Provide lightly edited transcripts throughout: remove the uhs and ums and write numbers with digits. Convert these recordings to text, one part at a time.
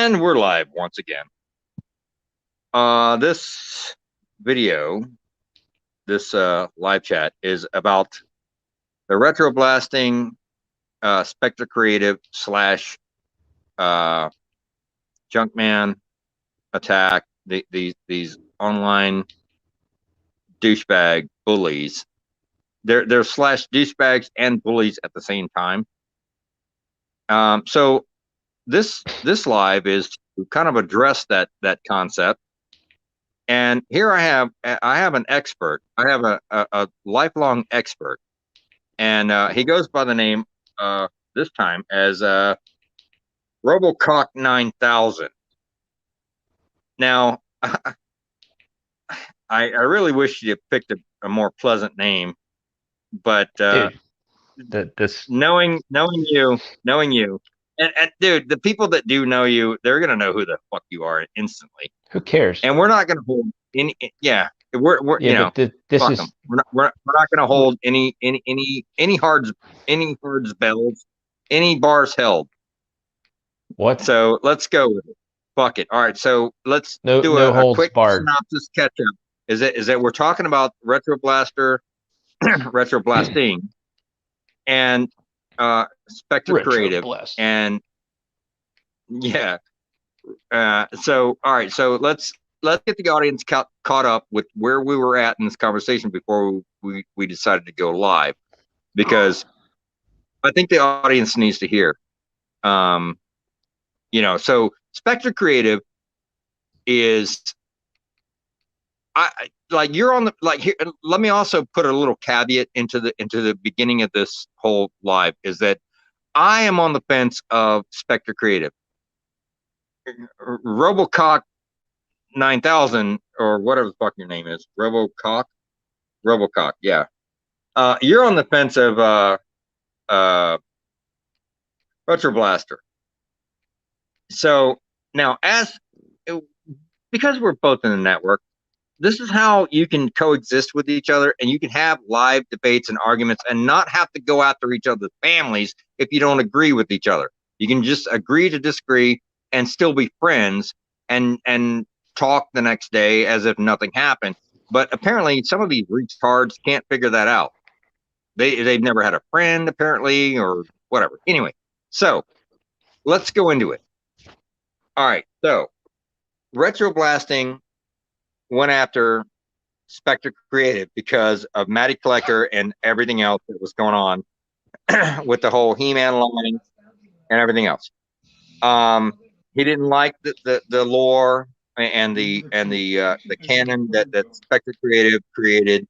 And we're live once again. This video, this live chat is about the Retroblasting Spector Creative slash Junkman attack. These online douchebag bullies. They're slash douchebags and bullies at the same time. So this live is to kind of address that concept. And here I have an expert. I have a lifelong expert, and he goes by the name this time as Robocock 9000. Now, I really wish you picked a more pleasant name, but Dude, knowing you, and dude, the people that do know you, they're gonna know who the fuck you are instantly. who cares? And we're not gonna hold any. Yeah, we're Yeah, you know, but this fuck is 'em. We're not gonna hold any hards bells, any bars held. what? So let's go with it. Fuck it. All right. So let's No, do no a holds quick barred. synopsis catch up. Is that we're talking about retroblasting, and Spector Creative, Retroblast. and yeah. So all right. So let's get the audience caught up with where we were at in this conversation before we decided to go live, because I think the audience needs to hear. So Spector Creative is, you're on the here. Let me also put a little caveat into the beginning of this whole live, is that I am on the fence of Spector Creative. Robocock 9000 or whatever the fuck your name is, Robocock, yeah. You're on the fence of Retroblaster. So now, because we're both in the network, this is how you can coexist with each other, and you can have live debates and arguments and not have to go after each other's families if you don't agree with each other. You can just agree to disagree and still be friends and talk the next day as if nothing happened. But apparently some of these retards can't figure that out. They've never had a friend, apparently, or whatever. Anyway, so let's go into it. All right, so Retroblasting went after Spector Creative because of Matty Collector and everything else that was going on with the whole He-Man line and everything else. He didn't like the lore and the canon that Spector Creative created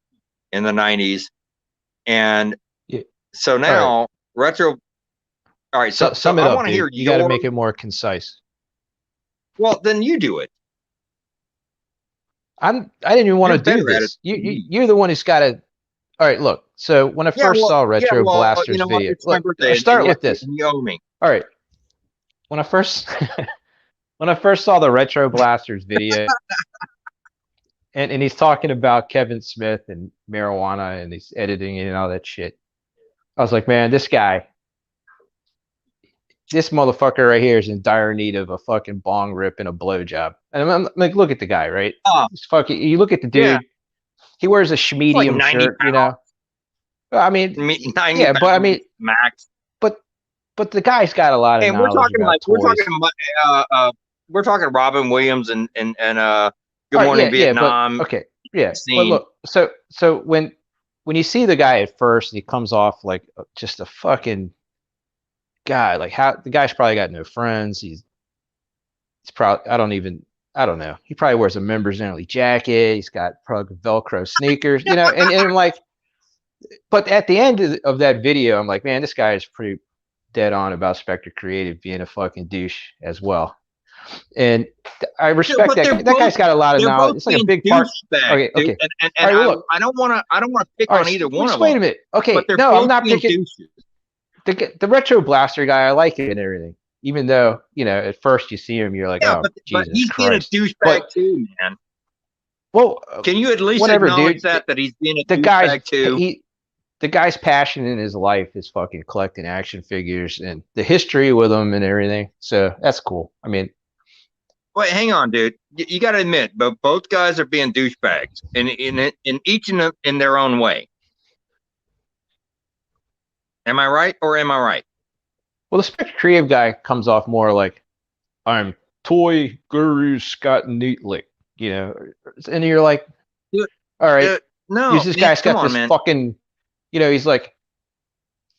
in the 90s. And so now Retro. All right, so sum it I up, want to hear you got to make it more concise. Well, then you do it. I didn't even want to do this. You're the one who's got to. All right, look. So when I first saw Retroblaster's video, look, I'll start with this. You owe me. All right. When I first saw the Retroblaster's video, and he's talking about Kevin Smith and marijuana and he's editing it and all that shit, I was like, man, this motherfucker right here is in dire need of a fucking bong rip and a blowjob. And I'm like, look at the guy, right? You look at the dude. Yeah. He wears a schmedium shirt, you know. I mean, 90 yeah, but I mean, max. But the guy's got a lot of knowledge about toys. We're talking Robin Williams and Good Morning Vietnam. But look, so when you see the guy at first, he comes off like just a fucking guy. Like, how the guy's probably got no friends. He's probably I don't know. He probably wears a members only jacket. He's got probably Velcro sneakers, you know. And I'm like, but at the end of that video, I'm like, man, this guy is pretty dead on about Spector Creative being a fucking douche as well. And I respect that. That guy's got a lot of knowledge. It's like a big part. Okay. And right, look, I don't want to pick on either one of them. Wait a minute. Okay, no, I'm not picking. The Retroblaster guy, I like it and everything. Even though, you know, at first you see him, you're like, oh, Jesus he's Christ. Being a douchebag too, man. Well, can you at least acknowledge that he's being a douchebag too? The guy's passion in his life is fucking collecting action figures and the history with them and everything. So that's cool. I mean, Wait, hang on, dude. You got to admit, but both guys are being douchebags, in each in their own way. Am I right or am I right? Well, the Spector Creative guy comes off more like I'm toy guru Scott Neatlick, you know, and you're like, Dude, all right, no, because this man, guy's come got on, this man. fucking, you know, he's like,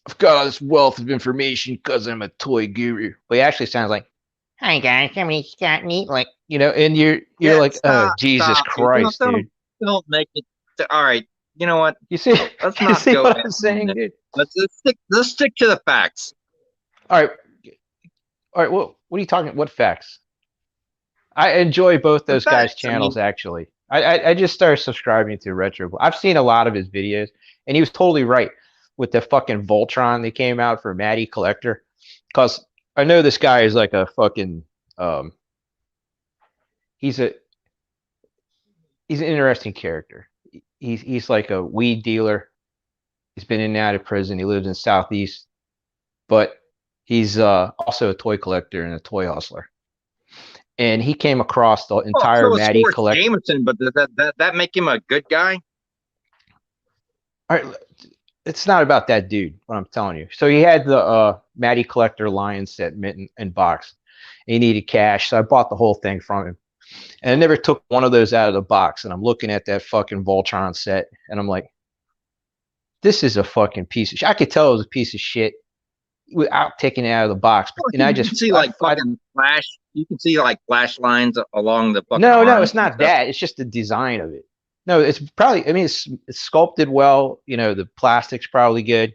I've got all this wealth of information because I'm a toy guru. But he actually sounds like, hi guys, I'm Scott Neatlick, you know, and you're Yeah, like, oh Jesus stop, dude. Christ, dude. Don't make it. All right, you know what? You see, Let's you not see go what in I'm on saying, this. dude? Let's stick to the facts. All right, all right. What are you talking? What facts? I enjoy both The those guys' facts. I channels mean, actually. I just started subscribing to Retro. I've seen a lot of his videos, and he was totally right with the fucking Voltron that came out for Matty Collector. Because I know this guy is like a fucking um, he's a he's an interesting character. He's like a weed dealer. He's been in and out of prison. He lives in Southeast, but he's also a toy collector and a toy hustler. And he came across the well, entire so is Matty Forrest collect. Jameson, but does that make him a good guy? All right, it's not about that dude. What I'm telling you. So he had the Matty Collector Lion set mint and box. And he needed cash, so I bought the whole thing from him. And I never took one of those out of the box. And I'm looking at that fucking Voltron set, and I'm like, this is a fucking piece of shit. I could tell it was a piece of shit without taking it out of the box. Well, And I you just, can see like fucking flash. You can see like flash lines along the fucking no, arms it's and not stuff. that. It's just the design of it. No, it's probably. I mean, it's sculpted well. You know, the plastic's probably good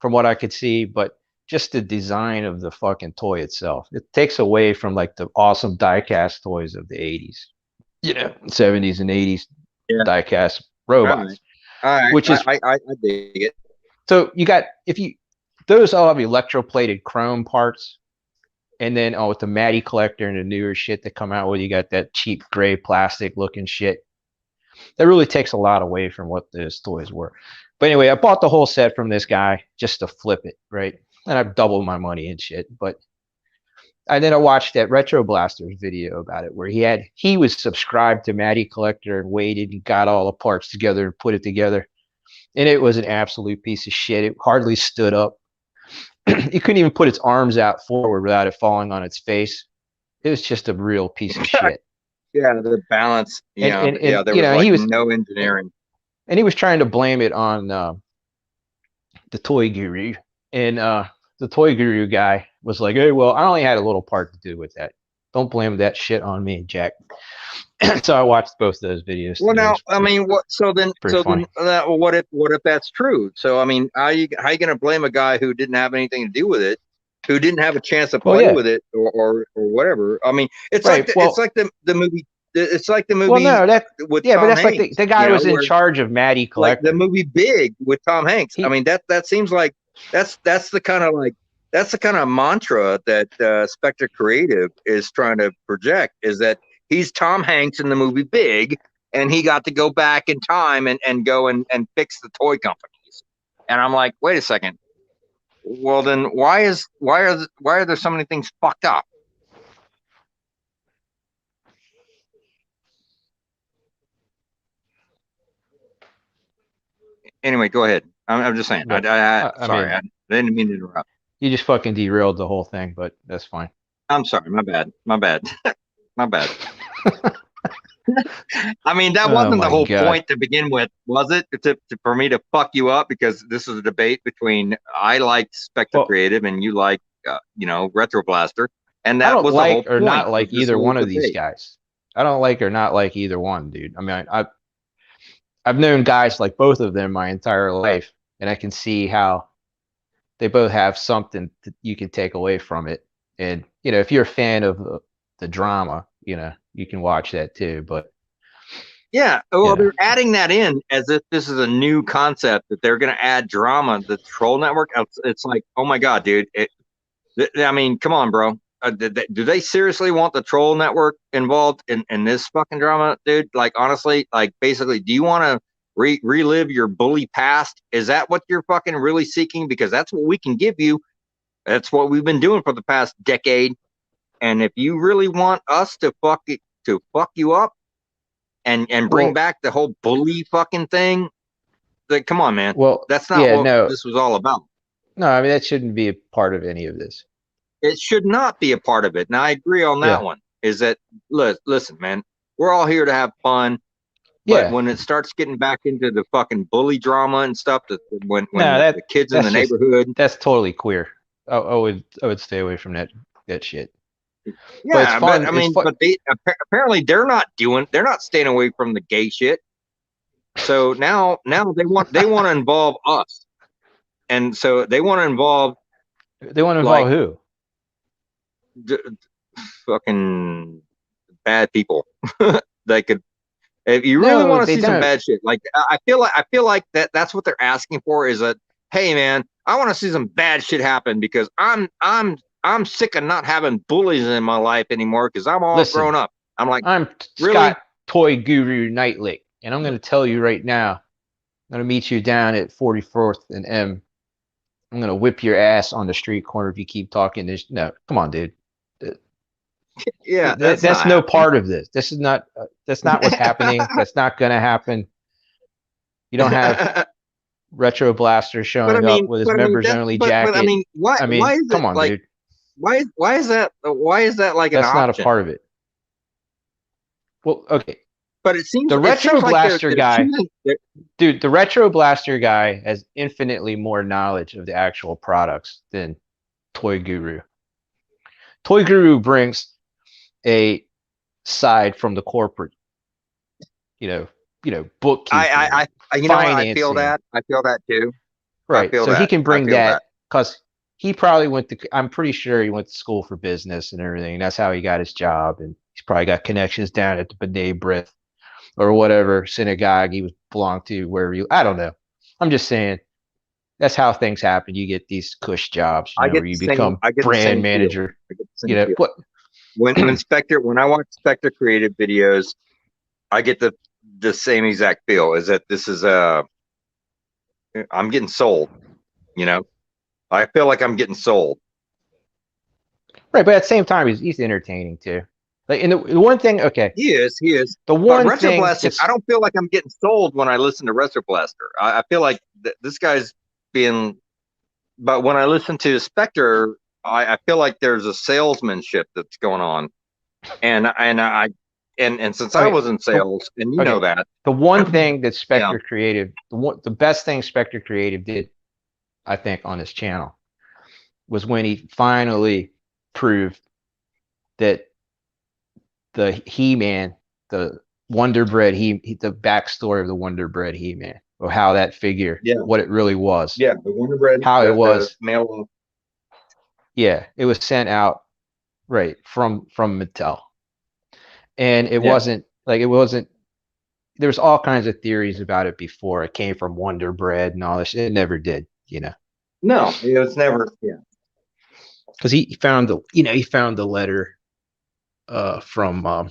from what I could see, but just the design of the fucking toy itself, it takes away from like the awesome diecast toys of the 80s, you know, 70s and 80s Yeah. diecast All robots, right. All right. which is I dig it. so you got if you those all have electroplated chrome parts. And then with the Matty Collector and the newer shit that come out with, you got that cheap gray plastic looking shit. That really takes a lot away from what those toys were. But anyway, I bought the whole set from this guy just to flip it, right? And I've doubled my money and shit. But and then I watched that Retroblasters video about it where he was subscribed to Matty Collector and waited and got all the parts together and put it together. And it was an absolute piece of shit. It hardly stood up. It couldn't even put its arms out forward without it falling on its face. It was just a real piece of shit. Yeah, the balance. Yeah, there you was know, like no engineering. and he was trying to blame it on the toy guru, and the toy guru guy was like, "Hey, well, I only had a little part to do with that. Don't blame that shit on me, Jack." So I watched both those videos. Well, now, I mean, what? So then, well, what if that's true? So, I mean, how you gonna blame a guy who didn't have anything to do with it, who didn't have a chance to play with it, or whatever? I mean, it's like it's like the movie. It's like the movie. Well, no, with Tom but that's Hanks, like the guy was in charge of Matty Collector. Like the movie Big with Tom Hanks. I mean, that seems like that's the kind of mantra that Spector Creative is trying to project, is that he's Tom Hanks in the movie Big, and he got to go back in time and go and fix the toy companies. And I'm like, wait a second. Well, then why are there so many things fucked up? Anyway, go ahead. I'm just saying. Sorry, I didn't mean to interrupt. You just fucking derailed the whole thing, but that's fine. I'm sorry. My bad. My bad. I mean, that wasn't the whole point to begin with, was it? For me to fuck you up, because this is a debate between I like Spector Creative and you like, Retroblaster, and that was the whole point. Or not like either one of these guys. I don't like or not like either one, dude. I mean, I've known guys like both of them my entire life, and I can see how they both have something that you can take away from it. And if you're a fan of the drama, you can watch that too. But yeah, well, they're adding that in as if this is a new concept, that they're going to add drama. The Troll Network, it's like, oh my god, dude. I mean, come on, bro. Do they seriously want the Troll Network involved in this fucking drama, dude? Like, honestly, like, basically, do you want to relive your bully past? Is that what you're fucking really seeking? Because that's what we can give you. That's what we've been doing for the past decade. And if you really want us to fuck you up and bring back the whole bully fucking thing, like, come on, man. Well, That's not yeah, what no, this was all about. no. I mean, that shouldn't be a part of any of this. It should not be a part of it. And I agree on that Yeah, one. Is that listen, man, we're all here to have fun. But yeah. when it starts getting back into the fucking bully drama and stuff, that when No, the kids in the neighborhood, that's totally queer. I would stay away from that shit. But it's yeah, but fun. I It's mean, fun. but they apparently they're not staying away from the gay shit. So now they want to involve us, and so they want to involve They want to involve like who? d- fucking bad people. They could, if you really No, want to they see some don't. bad shit, like I feel like that's what they're asking for is that, hey man, I want to see some bad shit happen because I'm sick of not having bullies in my life anymore because I'm all Listen, grown up. I'm like, I'm really? Scott Toy Guru Nightlick, and I'm going to tell you right now. I'm going to meet you down at 44th and M. I'm going to whip your ass on the street corner if you keep talking this. No, come on, dude. Yeah, that's That's not no happening. part of this. This is not. That's not what's happening. That's not going to happen. You don't have Retroblaster showing up with his members only but I jacket. mean, I why mean, is it come on, like dude. why is that like an That's not a option? part of it. Well, okay. But The it seems like Retroblaster they're guy, choosing. dude, the Retroblaster guy has infinitely more knowledge of the actual products than Toy Guru. Toy Guru brings a side from the corporate, you know, bookkeeping, You know what? financing, I feel that too. I right? feel So he that. can I bring feel that that. because he probably went to. I'm pretty sure he went to school for business and everything. That's how he got his job, and he's probably got connections down at the B'nai B'rith or whatever synagogue he was belonged to, wherever you. I don't know. I'm just saying that's how things happen. You get these cush jobs, where you become I get the brand same feel. manager. I get the same feel. What? When I watch Spector creative videos, I get the same exact feel. Is that this is I'm getting sold. You know, I feel like I'm getting sold. Right, but at the same time, he's entertaining too. Like, and the one thing, okay, He is. the But one thing Retroblasting, I that's don't feel like I'm getting sold when I listen to Retroblaster. I feel like this guy's being. But when I listen to Spector, I feel like there's a salesmanship that's going on, and since I okay. was in sales, and you know Okay, that, the one thing that yeah, Spectre Creative, the best thing Spectre Creative did, I think, on his channel was when he finally proved that the He-Man, the Wonder Bread, the backstory of the Wonder Bread He-Man, or how that figure, yeah, what it really was, yeah, the Wonder Bread, how it the was. mail. Yeah, it was sent out right from Mattel, and Yeah, it wasn't. There was all kinds of theories about it before it came from Wonder Bread and all this. It never did. no, it was never. Yeah, Because he found the letter from uh,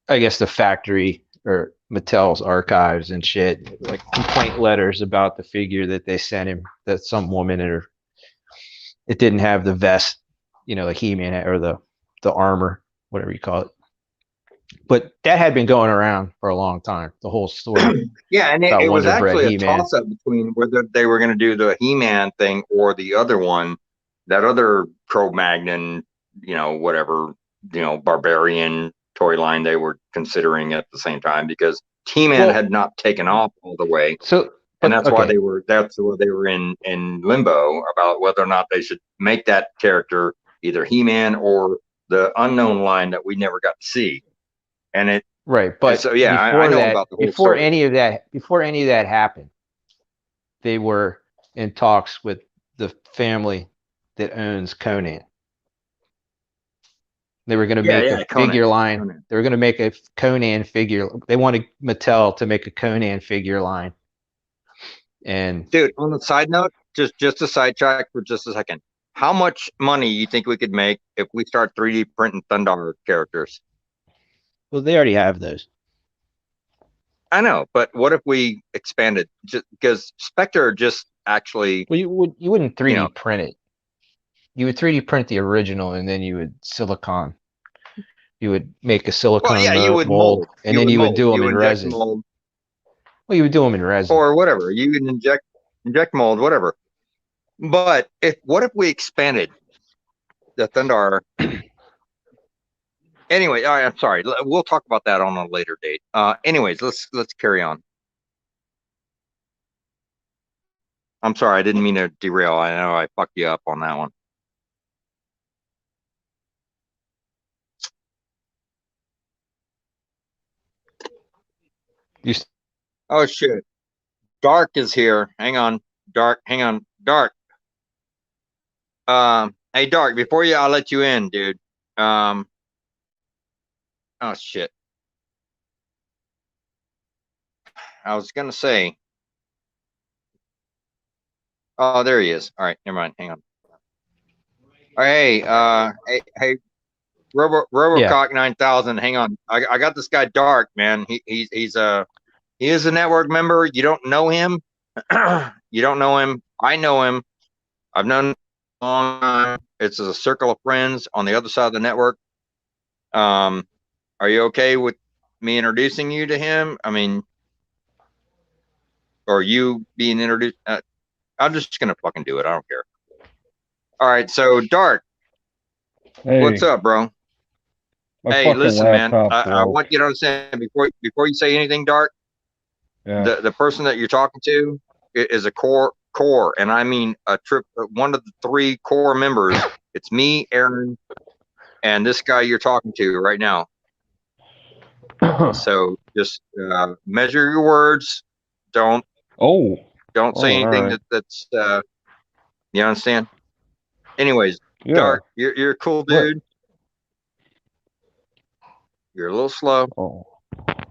I guess the factory or Mattel's archives and shit, like complaint letters about the figure that they sent him. That some woman or it didn't have the vest, like He-Man or the armor, whatever you call it. But that had been going around for a long time. The whole story yeah, and about it was Wonder Bread actually a He-Man. toss up between whether they were going to do the He-Man thing or the other one, that other Cro-Magnon, whatever, barbarian toy line they were considering at the same time because He-Man Well, had not taken off all the way, so and but okay, that's why they were in limbo about whether or not they should make that character either He-Man or the unknown line that we never got to see. And it right. and But so yeah, I know about the whole story. before any of that happened, they were in talks with the family that owns Conan. They were going to Yeah, make a yeah, figure Conan. line. Conan. They were going to make a Conan figure. They wanted Mattel to make a Conan figure line. And Dude, on the side note, just a sidetrack for just a second. How much money you think we could make if we start 3D printing Thundar characters? well, they already have those. I know, but what if we expanded? Just because Spectre just actually, Well, you wouldn't you know, 3D print it. you would 3D print the original, and then you would silicon. You would make a Well, silicone yeah, you would mold, mold. and then you would do them You in inject resin. mold Well, you would do them in resin. or whatever. You can inject mold, whatever. But what if we expanded the Thundar? Anyway, all right, I'm sorry. We'll talk about that on a later date. Anyways, let's carry on. I'm sorry, I didn't mean to derail. I know I fucked you up on that one. Oh shit. Dark is here. Hang on. Dark, hang on. Dark. Hey Dark, before I'll let you in, dude. Oh shit. I was gonna say. Oh, there he is. All right, never mind. Hang on. All right, hey, Robocock 9000. Hang on. I got this guy Dark, man. He is a network member. You don't know him. You don't know him. I know him. I've known him a long time. It's a circle of friends on the other side of the network. Are you okay with me introducing you to him? I mean, or you being introduced? I'm just gonna fucking do it. I don't care. All right, so Dark, Hey, what's up, bro? my Hey, fucking listen, man. laptop I broke. want you to understand before you say anything, Dark. Yeah. The person that you're talking to is a core, and I mean one of the 3 core members. It's me, Aaron, and this guy you're talking to right now. So just measure your words. Don't say anything right. that's you understand. Anyways, Yeah. Dark, you're a cool dude. What? You're a little slow. Oh.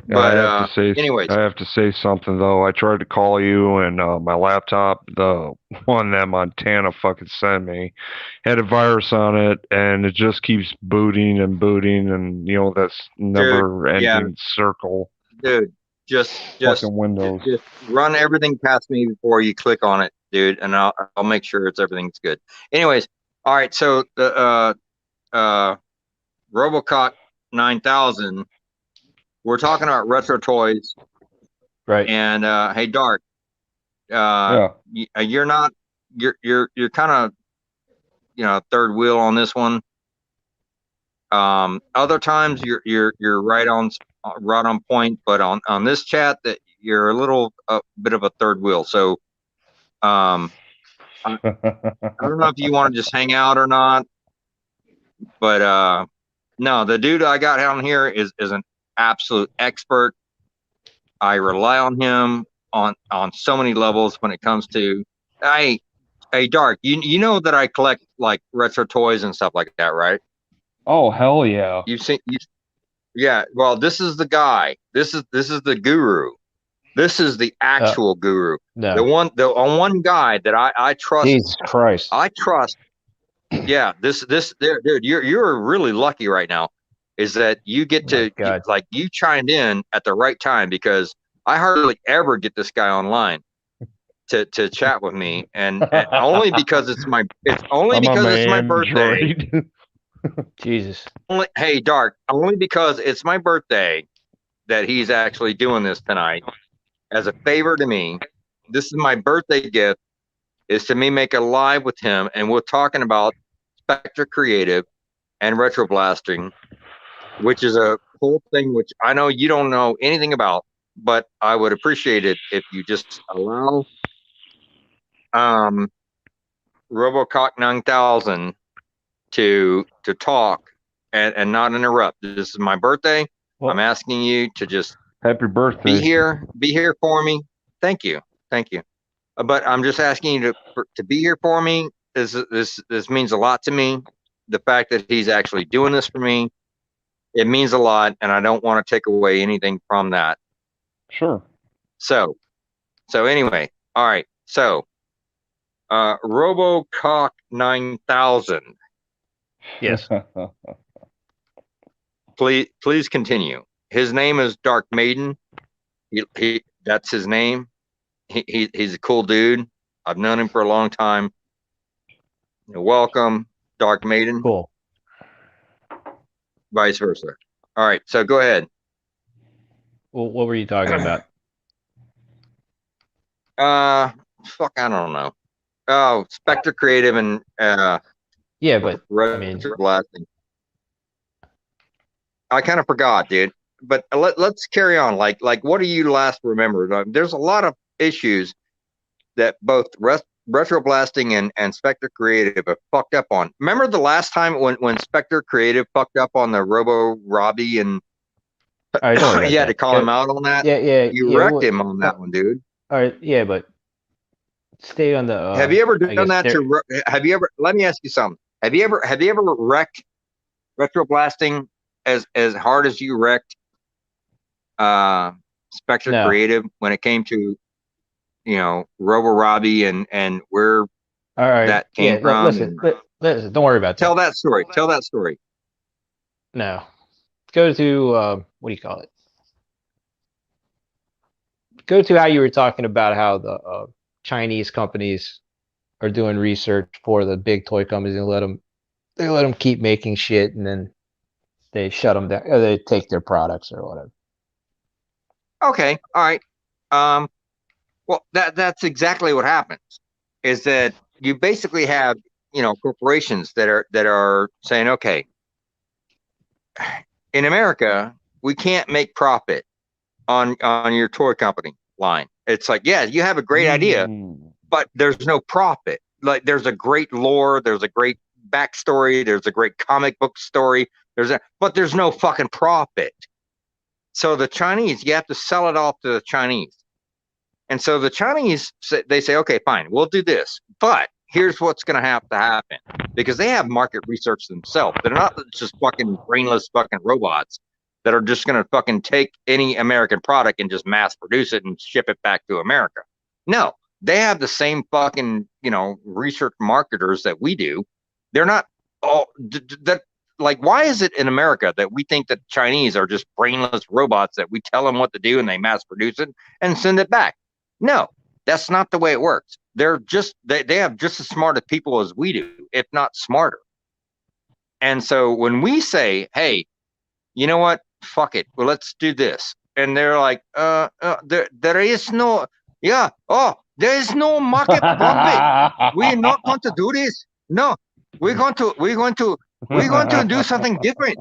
But I have to say something though. I tried to call you, and my laptop, the one that Montana fucking sent me, had a virus on it, and it just keeps booting and booting, and that's never-ending circle. Dude, just Fucking Windows. just run everything past me before you click on it, dude, and I'll make sure everything's good. Anyways, all right. So the Robocock 9000. We're talking about retro toys, right? And hey, Dark, Yeah. you're not you're kind of third wheel on this one. Other times you're right on point, but on this chat that you're a little bit of a third wheel. So I don't know if you want to just hang out or not, but no, the dude I got on here is an absolute expert. I rely on him on so many levels when it comes to hey Dark, you know that I collect like retro toys and stuff like that, right? Oh, hell yeah. Yeah, well, this is the guy. This is the guru. This is the actual guru. No. The one guy that I trust. Jesus Christ. I trust. Yeah, this there, dude. You're really lucky right now. Is that you get to like you chimed in at the right time, because I hardly ever get this guy online to chat with me, and only because it's my birthday. Jesus. Hey, Dark, only because it's my birthday that he's actually doing this tonight as a favor to me. This is my birthday gift, is to me make a live with him, and we're talking about Spector Creative and Retroblasting, which is a whole thing which I know you don't know anything about, but I would appreciate it if you just allow Robocock 9000 to talk and not interrupt. This is my birthday. Well, I'm asking you to just happy birthday. Be here for me. Thank you. But I'm just asking you to be here for me. This means a lot to me. The fact that he's actually doing this for me, it means a lot, and I don't want to take away anything from that. Sure. So anyway, all right. So, Robocock 9000. Yes. Please continue. His name is Dark Maiden. He that's his name. He's a cool dude. I've known him for a long time. Welcome. Dark Maiden, Cool. vice versa. All right, so go ahead. Well, what were you talking about? Fuck, I don't know. Oh, Spector Creative and Yeah, but I mean, Retroblasting. I kind of forgot, dude. But let's carry on. Like, what do you last remember? There's a lot of issues that both Retroblasting and Spector Creative have fucked up on. Remember the last time when Spector Creative fucked up on the Robo Robbie and all right, don't worry about you had that. to call him out on that? You wrecked him on that one, dude. All right, yeah, but stay on the. Have you ever done that there, to? Have you ever? Let me ask you something. Have you ever wrecked Retroblasting as hard as you wrecked Spectre No. Creative when it came to, you know, Robo Robbie and where all right, that came from? Listen, don't worry about that. Tell that story. Tell that story. No, go to what do you call it? Go to how you were talking about how the Chinese companies are doing research for the big toy companies and they let them keep making shit, and then they shut them down, or they take their products or whatever. Okay, all right. Well, that's exactly what happens. Is that you basically have, you know, corporations that are saying, okay, in America we can't make profit on your toy company line. It's like, yeah, you have a great idea, but there's no profit. Like, there's a great lore, there's a great backstory, there's a great comic book story, but there's no fucking profit. So the Chinese, you have to sell it off to the Chinese. And so the Chinese, they say, okay, fine, we'll do this, but here's what's going to have to happen, because they have market research themselves. They're not just fucking brainless fucking robots that are just going to fucking take any American product and just mass produce it and ship it back to America. No, they have the same fucking, you know, research marketers that we do. They're not all that. Like, why is it in America that we think that Chinese are just brainless robots that we tell them what to do and they mass produce it and send it back? No, that's not the way it works. They're just they have just as smart of people as we do, if not smarter. And so when we say, hey, you know what? Fuck it. Well, let's do this. And they're like, there is no, yeah, oh, there is no market profit. We're not going to do this. No, we're going to do something different.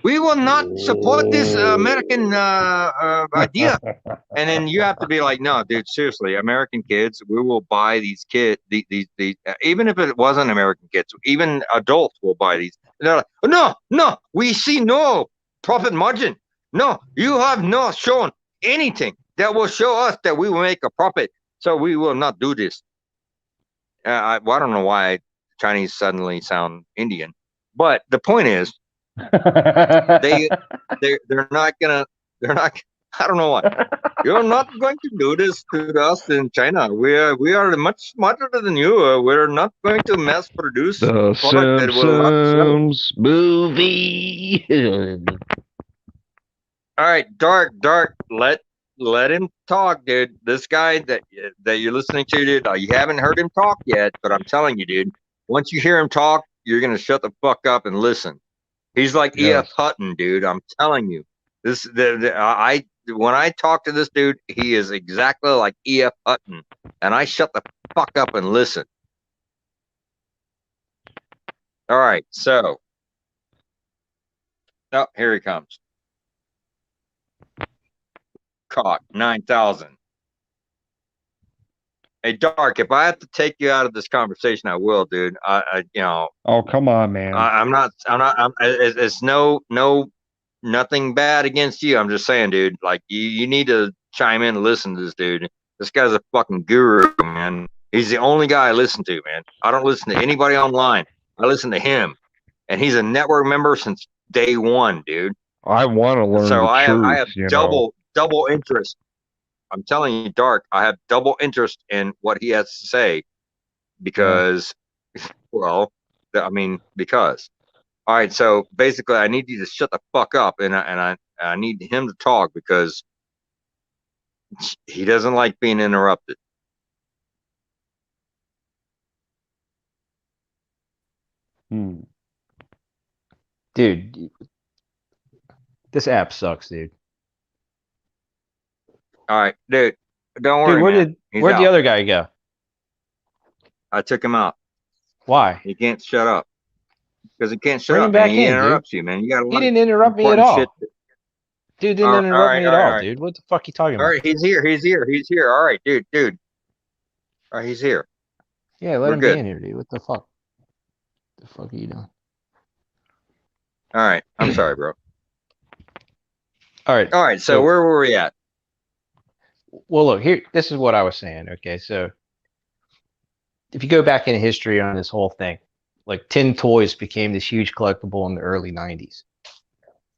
We will not support this American idea. And then you have to be like, no, dude, seriously, American kids, we will buy these kids, these even if it wasn't American kids, even adults will buy these. And they're like, no, we see no profit margin. No, you have not shown anything that will show us that we will make a profit. So we will not do this. I don't know why Chinese suddenly sound Indian, but the point is, they're not gonna, I don't know what. You're not going to do this to us in China. We are much smarter than you. We're not going to mass produce The Simpsons movie. All right, Dark, let him talk, dude. This guy that you're listening to, dude, you haven't heard him talk yet, but I'm telling you, dude, once you hear him talk, you're gonna shut the fuck up and listen. He's like E.F. Hutton, dude. I'm telling you. When I talk to this dude, he is exactly like E.F. Hutton, and I shut the fuck up and listen. All right, so, oh, here he comes. Caught 9,000. Hey, Dark, if I have to take you out of this conversation, I will, dude. You know. Oh, come on, man. It's nothing bad against you. I'm just saying, dude, like, you need to chime in and listen to this dude. This guy's a fucking guru, man. He's the only guy I listen to, man. I don't listen to anybody online. I listen to him, and he's a network member since day one, dude. I want to learn So the truth, I have double interest. I'm telling you, Dark, I have double interest in what he has to say because, well, I mean, because. All right, so basically, I need you to shut the fuck up, and I need him to talk because he doesn't like being interrupted. Dude, this app sucks, dude. All right, dude. Don't Dude, worry, man. He's where'd the out. other guy go? I took him out. Why? He can't shut up because he can't shut Bring up, him man. back He in, dude. interrupts you, man. You got a He lot of didn't interrupt me at important shit. all. Dude didn't All interrupt right, me all at right, all, all right. dude. What the fuck you talking All about? right, he's here. He's here. All right, dude. All right, he's here. Yeah, let We're him be good. in here, dude. What the fuck? The fuck are you doing? All right. I'm sorry, bro. All right. All right. So where were we at? Well, look, here, this is what I was saying. Okay. So if you go back in history on this whole thing, like tin toys became this huge collectible in the early 90s.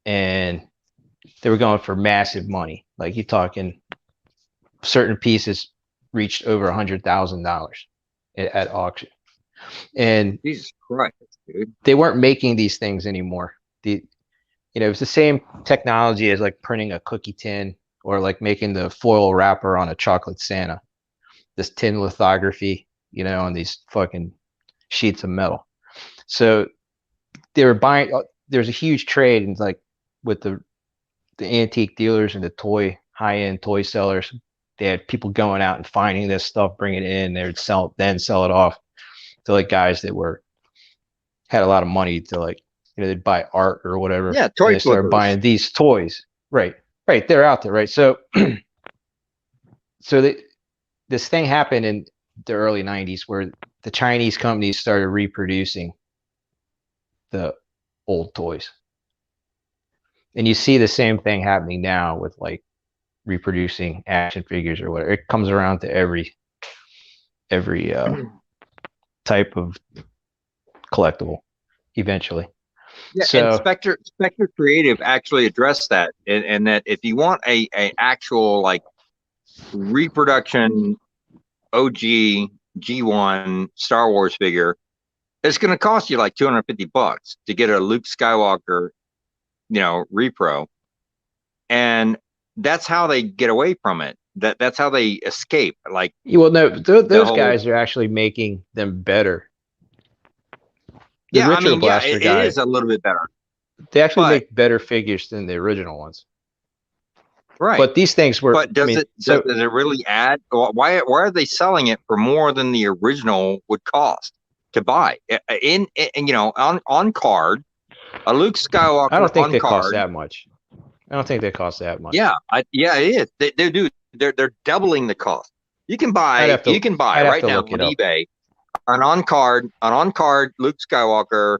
And they were going for massive money. Like you're talking certain pieces reached over $100,000 at auction. And Jesus Christ, dude. they weren't making these things anymore. It was the same technology as like printing a cookie tin or like making the foil wrapper on a chocolate Santa. This tin lithography, on these fucking sheets of metal. So they were buying. There's a huge trade in like with the antique dealers and the high end toy sellers. They had people going out and finding this stuff, bringing it in. They would sell it off to like guys that had a lot of money to like they'd buy art or whatever. Yeah, and toy they started flippers. buying these toys. Right. They're out there, right? So this thing happened in the early 90s where the Chinese companies started reproducing the old toys. And you see the same thing happening now with like reproducing action figures or whatever. It comes around to every type of collectible eventually. Yeah, so, and Spector Creative actually addressed that, and that if you want a actual like reproduction OG G1 Star Wars figure, it's going to cost you like $250 to get a Luke Skywalker, repro, and that's how they get away from it. That's how they escape. Like, well, no, those guys are actually making them better. The Retroblaster it guy is a little bit better. They actually make better figures than the original ones. Right. But these things were. But does it really add? Why are they selling it for more than the original would cost to buy? On card, a Luke Skywalker. I don't think they card, cost that much. I don't think they cost that much. Yeah, it is. They do. They're doubling the cost. You can buy right now on eBay an on card Luke Skywalker.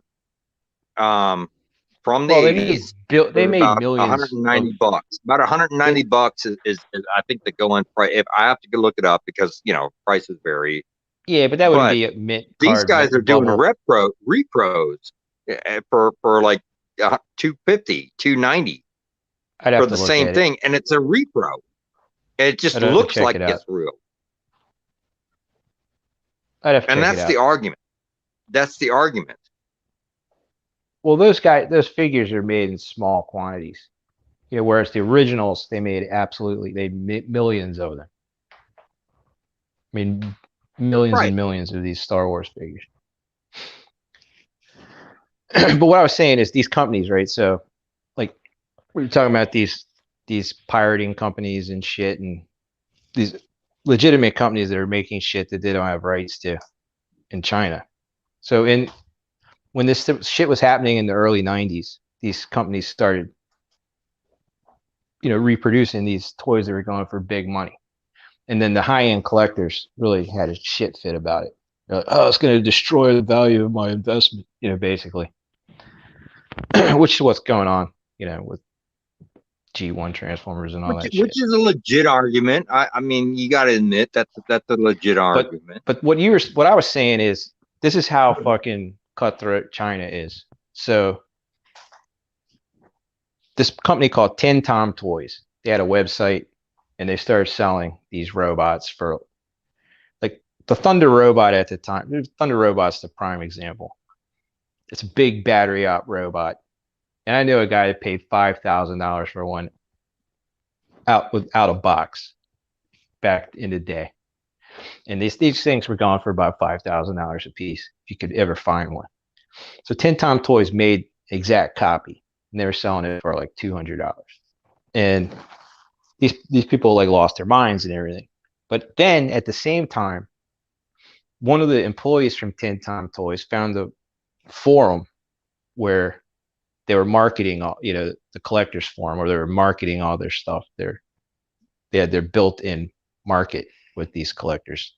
From the 80s, they made about millions. $190. About $190 is I think the going price. If I have to go look it up because prices vary. Yeah, but that wouldn't be a mint card. These guys are doing repros for like $250, $290 for the same thing, and it's a repro. It just looks like it's real. And that's the argument. That's the argument. Well, those figures are made in small quantities. Whereas the originals, they made millions of them. I mean, millions and millions of these Star Wars figures. But what I was saying is these companies, right? So, like, we were talking about these pirating companies and shit, and these legitimate companies that are making shit that they don't have rights to in China. So when this shit was happening in the early 90s, these companies started, reproducing these toys that were going for big money. And then the high-end collectors really had a shit fit about it. They're like, oh, it's going to destroy the value of my investment, basically. Which is what's going on, with G1 Transformers and all that shit. Which is a legit argument. I mean, you got to admit that's a legit argument. But what I was saying is, this is how fucking cutthroat China is. So this company called Tin Tom Toys, they had a website and they started selling these robots for like the Thunder Robot at the time. Thunder Robot's the prime example. It's a big battery op robot. And I know a guy that paid $5,000 for one out of box back in the day. And these things were going for about $5,000 a piece if you could ever find one. So Tin Tom Toys made exact copy, and they were selling it for like $200. And these people like lost their minds and everything. But then at the same time, one of the employees from Tin Tom Toys found a forum where they were marketing all, the collectors forum, where they were marketing all their stuff. They had their built-in market with these collectors.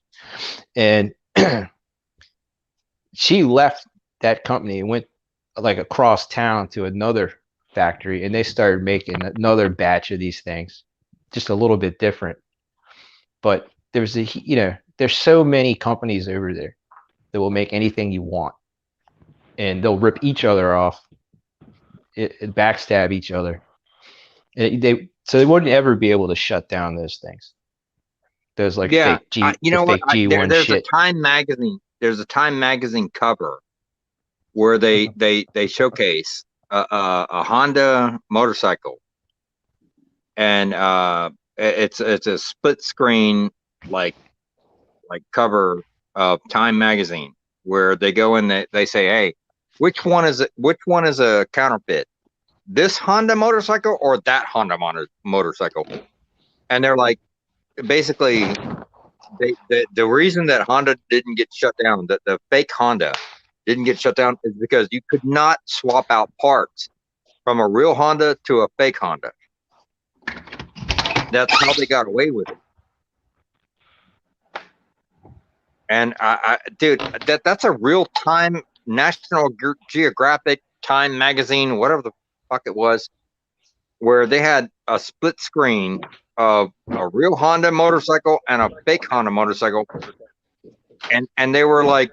And she left that company and went like across town to another factory, and they started making another batch of these things, just a little bit different. But there's there's so many companies over there that will make anything you want, and they'll rip each other off, backstab each other. So they wouldn't ever be able to shut down those things. Those like fake G1 there's shit. a Time magazine. There's a Time magazine cover where they showcase a Honda motorcycle, and it's a split screen like cover of Time magazine where they go in, they say, hey, which one is a counterfeit, this Honda motorcycle or that Honda motorcycle? And they're like, basically, the reason that Honda didn't get shut down, that the fake Honda didn't get shut down, is because you could not swap out parts from a real Honda to a fake Honda. That's how they got away with it. And dude, that's a real Time, National Geographic, Time magazine, whatever the fuck it was, where they had a split screen of a real Honda motorcycle and a fake Honda motorcycle, and they were like,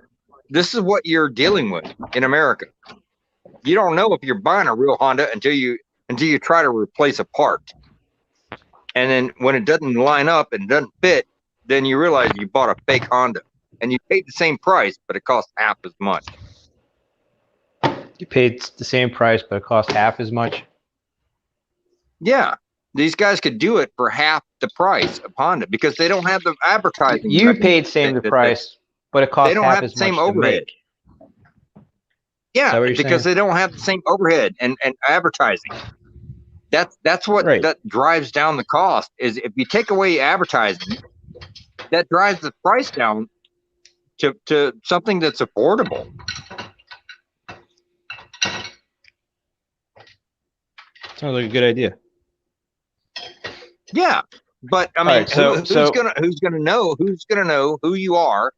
this is what you're dealing with in America. You don't know if you're buying a real Honda until you try to replace a part, and then when it doesn't line up and doesn't fit, then you realize you bought a fake Honda, and you paid the same price, but it cost half as much. You paid the same price, but it cost half as much. Yeah, these guys could do it for half the price of Honda because they don't have the advertising. You paid the price, but it cost half as much. They don't have the same overhead. Yeah, because they don't have the same overhead and advertising. That's what that drives down the cost. Is if you take away advertising, that drives the price down to something that's affordable. Sounds like a good idea. Yeah, but I mean, who's gonna know who you are?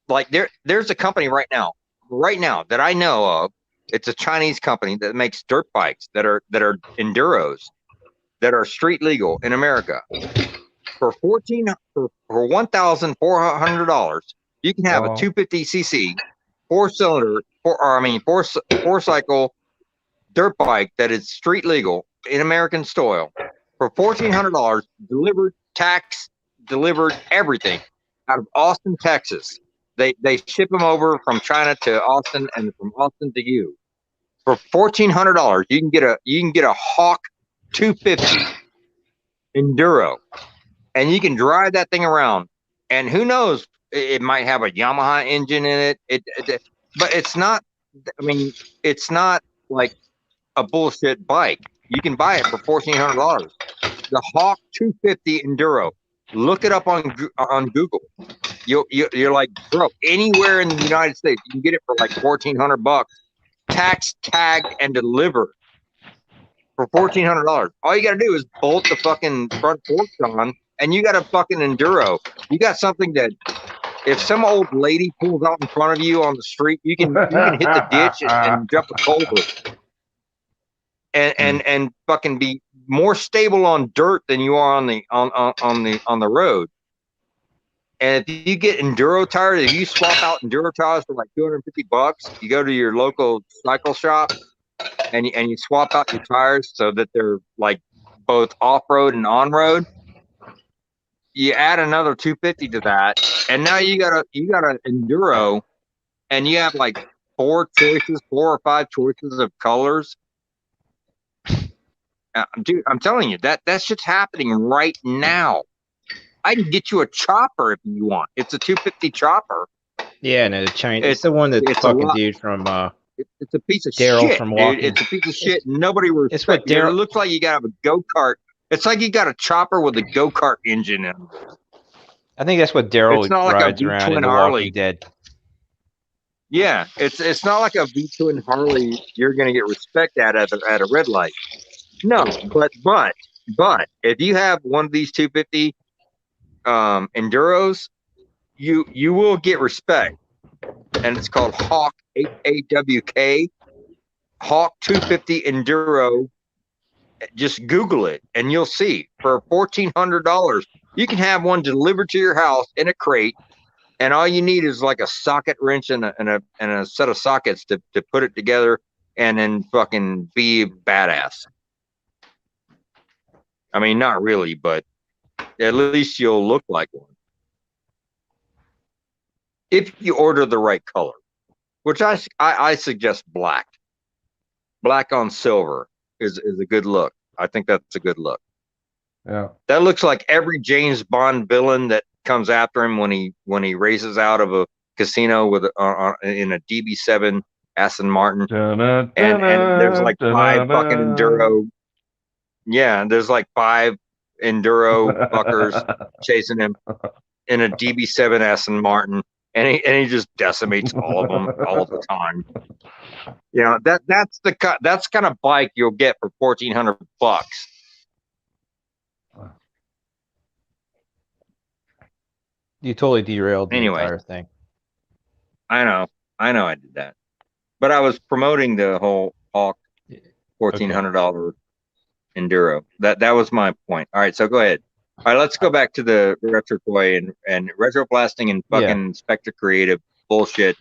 Like there's a company right now that I know of. It's a Chinese company that makes dirt bikes that are enduros, that are street legal in America. For $1,400, you can have a 250cc four cycle dirt bike that is street legal in American soil for $1,400, delivered, tax delivered, everything, out of Austin, Texas. They ship them over from China to Austin and from Austin to you. For $1,400, you can get a Hawk 250 enduro, and you can drive that thing around. And who knows, it might have a Yamaha engine in it. But it's not. I mean, it's not like a bullshit bike. You can buy it for $1,400. The Hawk 250 enduro. Look it up on Google. You're like, bro, anywhere in the United States, you can get it for like $1,400, tax, tagged, and delivered for $1,400. All you got to do is bolt the fucking front forks on, and you got a fucking enduro. You got something that, if some old lady pulls out in front of you on the street, you can hit the ditch and jump a culvert, and fucking be more stable on dirt than you are on the road. And if you get enduro tires, if you swap out enduro tires for like $250, you go to your local cycle shop and you swap out your tires so that they're like both off-road and on-road. You add another $250 to that, and now you got an enduro, and you have like 4 or 5 choices of colors. Dude, I'm telling you, that shit's happening right now. I can get you a chopper if you want. It's a 250 chopper, Yeah, no, the Chinese. It's the one that it's a fucking lot. dude from It's a piece of Daryl shit, from dude. Walking. It's a piece of shit. Nobody respects what it. It Daryl. looks like you got a go-kart. It's like you got a chopper with a go-kart engine in it. I think that's what It's Daryl not like a rides around in V-twin The Harley. Walking Dead. Yeah, it's not like a V-twin Harley. You're gonna get respect at a red light. No, but if you have one of these 250 enduros, you will get respect, and it's called Hawk HAWK Hawk 250 Enduro. Just Google it, and you'll see for $1,400 you can have one delivered to your house in a crate. And all you need is like a socket wrench and a set of sockets to put it together and then fucking be badass. I mean, not really, but at least you'll look like one. If you order the right color, which I suggest black. Black on silver is a good look. I think that's a good look. Yeah. That looks like every James Bond villain that comes after him when he races out of a casino with in a DB7 Aston Martin, and there's like 5 fucking enduro. Yeah, there's like 5 enduro fuckers chasing him in a DB7 Aston Martin, and he just decimates all of them all the time. You know, that's kind of bike you'll get for $1,400. You totally derailed the Anyway. entire thing. I know I did that, but I was promoting the whole Hawk $1,400 enduro. That was my point. All right, so go ahead. All right, let's go back to the retro toy and Retroblasting and fucking Spector Creative bullshit.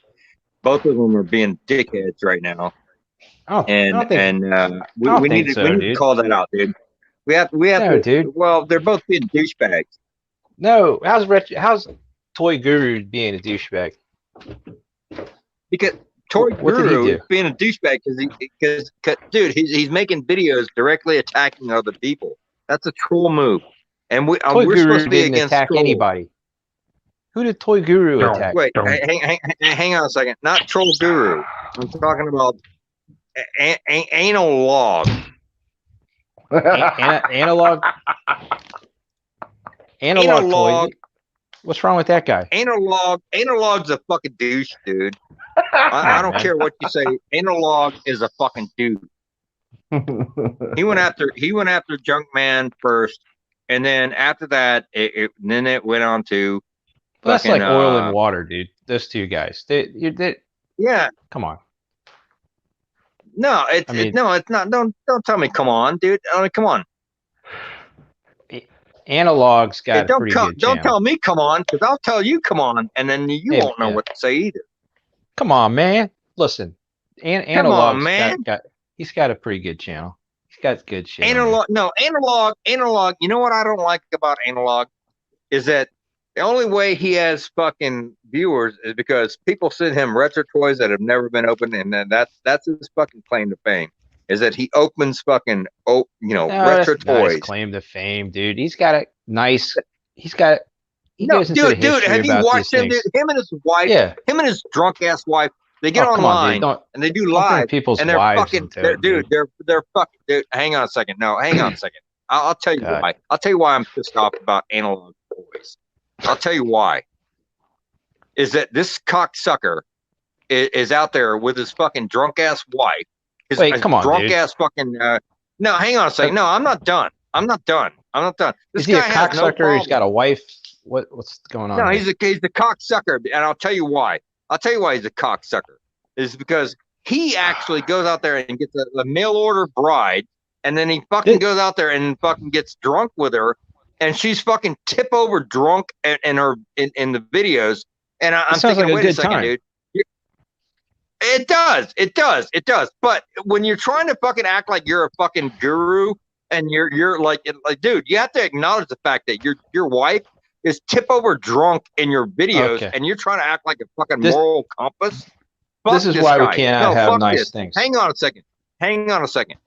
Both of them are being dickheads right now. We need to call that out, dude. We have to, dude. Well, they're both being douchebags. No, how's Toy Guru being a douchebag? Because Toy What did he Guru do? is being a douchebag because dude, he's making videos directly attacking other people. That's a troll move, and we're supposed to be didn't against attack trolls. Anybody. Who did Toy Guru attack? Wait, hang on a second. Not Troll Guru. I'm talking about Anal Log. Analog Toy. What's wrong with that guy? Analog's a fucking douche, dude. I don't care what you say. Analog is a fucking douche. He went after Junkman first, and then after that, it went on to. Well, that's like oil and water, dude. Those two guys. Yeah. Come on. No, it's not. Don't tell me. Come on, dude. I mean, come on. Analog's got a pretty good channel. Don't tell me come on, because I'll tell you come on, and then you won't know what to say either. Come on, man. Listen, Analog's he's got a pretty good channel. He's got good shit. Analog. You know what I don't like about Analog is that the only way he has fucking viewers is because people send him retro toys that have never been opened, and then that's his fucking claim to fame. Is that he opens fucking retro toys? Not his claim to fame, dude. He's got a nice. He goes into the history have you about watched these him? things. Him and his wife. Yeah. Him and his drunk ass wife. They get online and they do live. People's and they're wives fucking. They're fucking. Dude, hang on a second. No, hang on a second. I'll tell you why. I'll tell you why I'm pissed off about Analog toys. I'll tell you why. Is that this cocksucker is out there with his fucking drunk ass wife? Come on, drunk dude. Ass fucking. No, hang on a second. No, I'm not done. This is he a guy has cocksucker? no He's got a wife. What's going on? No, here? he's the cocksucker, and I'll tell you why. I'll tell you why he's a cocksucker. Is because he actually goes out there and gets a mail order bride, and then he fucking goes out there and fucking gets drunk with her, and she's fucking tip over drunk in the videos. And I'm thinking, like wait a second, dude. It does. But when you're trying to fucking act like you're a fucking guru, and you're like, dude, you have to acknowledge the fact that your wife is tip over drunk in your videos, and you're trying to act like a fucking moral compass. This is why we can't have nice things. Hang on a second.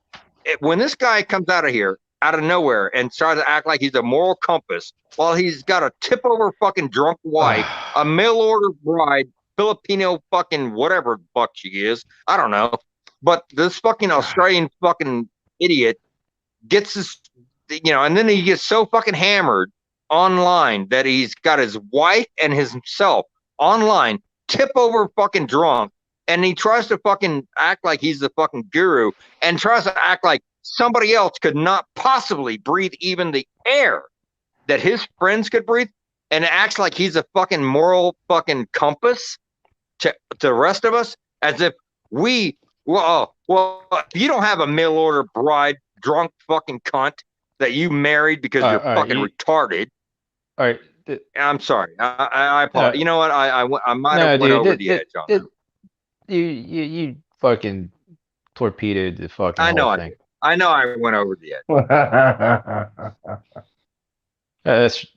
When this guy comes out of here, out of nowhere, and tries to act like he's a moral compass, while he's got a tip over fucking drunk wife, a mail order bride, Filipino fucking whatever the fuck she is. I don't know. But this fucking Australian fucking idiot gets this, and then he gets so fucking hammered online that he's got his wife and himself online, tip over fucking drunk, and he tries to fucking act like he's the fucking guru and tries to act like somebody else could not possibly breathe even the air that his friends could breathe, and acts like he's a fucking moral fucking compass to the rest of us, as if we, if you don't have a mail order bride, drunk fucking cunt that you married because you're fucking retarded. All right. I'm sorry. I apologize. You know what? I might have went over the edge on that. You fucking torpedoed the fucking whole thing. I know I went over the edge.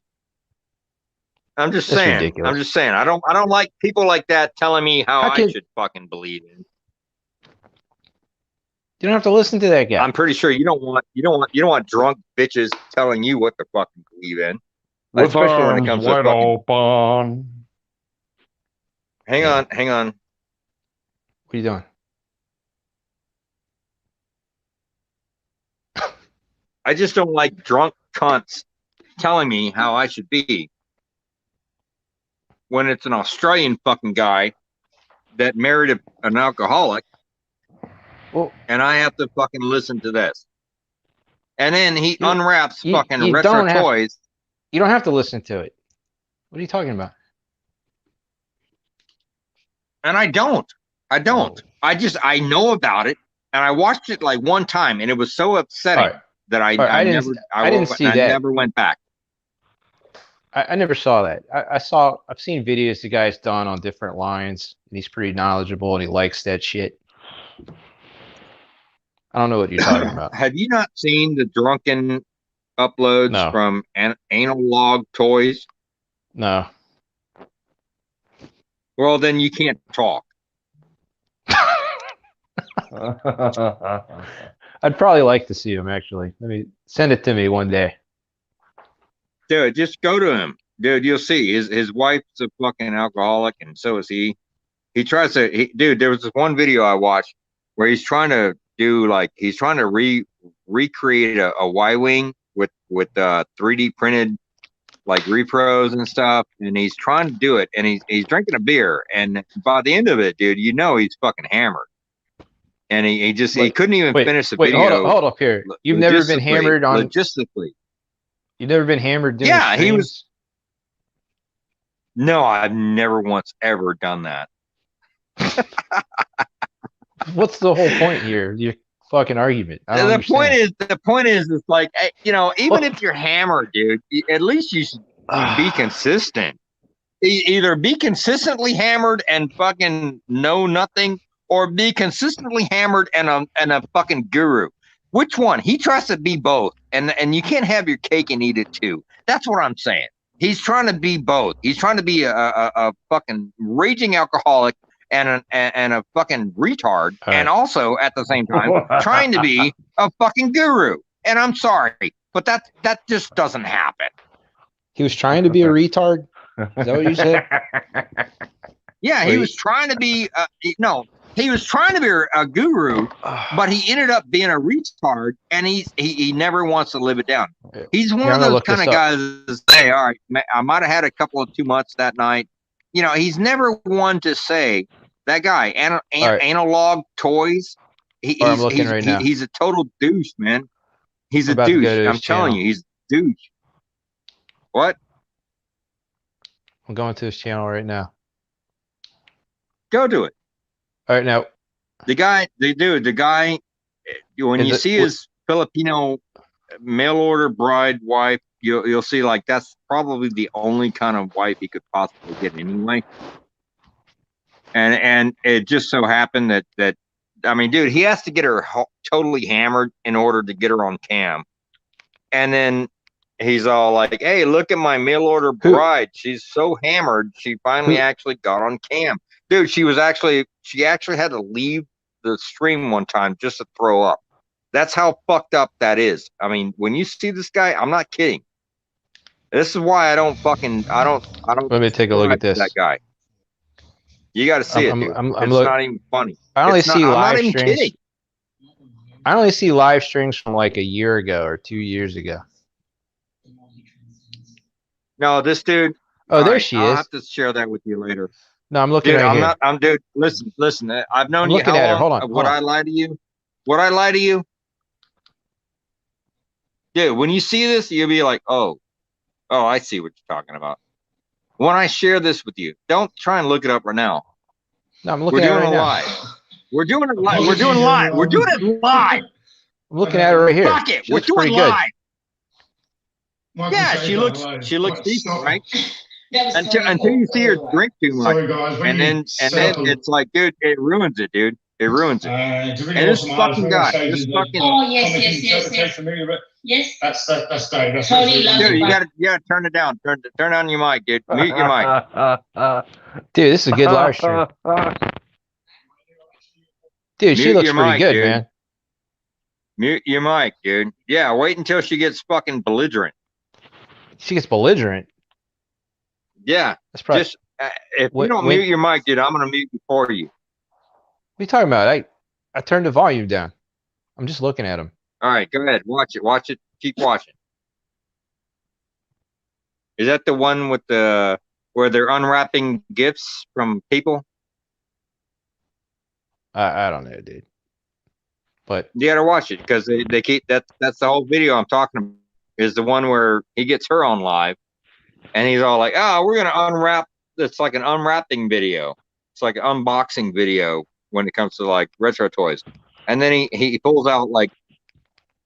I'm just saying. Ridiculous. I'm just saying. I don't like people like that telling me how I should fucking believe in. You don't have to listen to that guy. I'm pretty sure you don't want drunk bitches telling you what to fucking believe in. Especially when it comes to fucking open. Hang on. What are you doing? I just don't like drunk cunts telling me how I should be. When it's an Australian fucking guy that married an alcoholic, and I have to fucking listen to this. And then he unwraps fucking retro toys. You don't have to listen to it. What are you talking about? And I don't. I know about it, and I watched it like one time, and it was so upsetting that I never went back. I never saw that. I've seen videos the guy's done on different lines, and he's pretty knowledgeable, and he likes that shit. I don't know what you're talking about. Have you not seen the drunken uploads from Analog Toys? No. Well, then you can't talk. I'd probably like to see him, actually. Send it to me one day. Dude, just go to him. Dude, you'll see. His wife's a fucking alcoholic, and so is he. He tries to... Dude, there was this one video I watched where he's trying to recreate a Y-Wing with 3D printed like repros and stuff, and he's trying to do it, and he's drinking a beer, and by the end of it, dude, he's fucking hammered, and he couldn't even finish the video. Hold up here. You've never been hammered on logistically. You've never been hammered doing streams? He was. No, I've never once ever done that. What's the whole point here? Your fucking argument. The point is, it's like, even if you're hammered, dude, at least you should be consistent. Either be consistently hammered and fucking know nothing, or be consistently hammered and a fucking guru. Which one? He tries to be both, and you can't have your cake and eat it too. That's what I'm saying. He's trying to be both. He's trying to be a fucking raging alcoholic and a fucking retard, and also at the same time trying to be a fucking guru. And I'm sorry, but that just doesn't happen. He was trying to be a retard? Is that what you said? Yeah, he was trying to be he was trying to be a guru, but he ended up being a retard, and he never wants to live it down. He's one of those kind of guys that say, all right, I might have had a couple of too much that night. He's never one to say, that guy, Analog Toys, he's a total douche, man. He's a douche. I'm telling you, he's a douche. What? I'm going to his channel right now. Go do it. All right, now. The guy, when you see his Filipino mail order bride wife, you'll see like that's probably the only kind of wife he could possibly get anyway. And it just so happened that I mean, dude, he has to get her totally hammered in order to get her on cam. And then he's all like, hey, look at my mail order bride. She's so hammered, she finally actually got on cam. Dude, she actually had to leave the stream one time just to throw up. That's how fucked up that is. I mean, when you see this guy, I'm not kidding. This is why I don't. Let me take a look at this. That guy. You got to see it, dude. It's not even funny. I only see I'm not live even streams. kidding. I only see live streams from like a year ago or 2 years ago. No, this dude. Oh, all there right, she I'll is. have to share that with you later. No, I'm looking Dude, right I'm here. not. I'm dude. Listen. I've known I'm you looking how at her. long? Hold on, Would hold I on. lie to you? Would I lie to you? Dude, when you see this, you'll be like, oh, I see what you're talking about. When I share this with you, don't try and look it up right now. No, I'm We're looking at it doing right a now. live. We're doing it live. We're doing live. We're doing it live. I'm looking at it right here. Fuck it. She We're looks doing pretty good. live. Yeah, she looks decent, right? Until you see her drink too much, Sorry, guys. and then it's like, dude, it ruins it, dude. It ruins it. It's a really And this awesome fucking artist. guy, Shows this you the fucking comic interpretation media, but Yes. that's Dave. That's Tony what loves dude, it. you gotta turn it down. Turn on your mic, dude. Mute your mic. Dude, this is a good live stream. Dude, she Mute looks your pretty mic, good, dude. man. Mute your mic, dude. Yeah, wait until she gets fucking belligerent. She gets belligerent. Yeah, That's probably. just if you When- don't when- mute your mic, dude, I'm gonna mute you for you. What are you talking about? I turned the volume down. I'm just looking at him. All right, go ahead. Watch it. Watch it. Keep watching. Is that the one with the where they're unwrapping gifts from people? I don't know, dude. But You gotta watch it because they keep that's the whole video I'm talking about. Is the one where he gets her on live, and he's all like, "Oh, we're gonna unwrap." It's like an unwrapping video. It's like an unboxing video when it comes to like retro toys. And then he pulls out like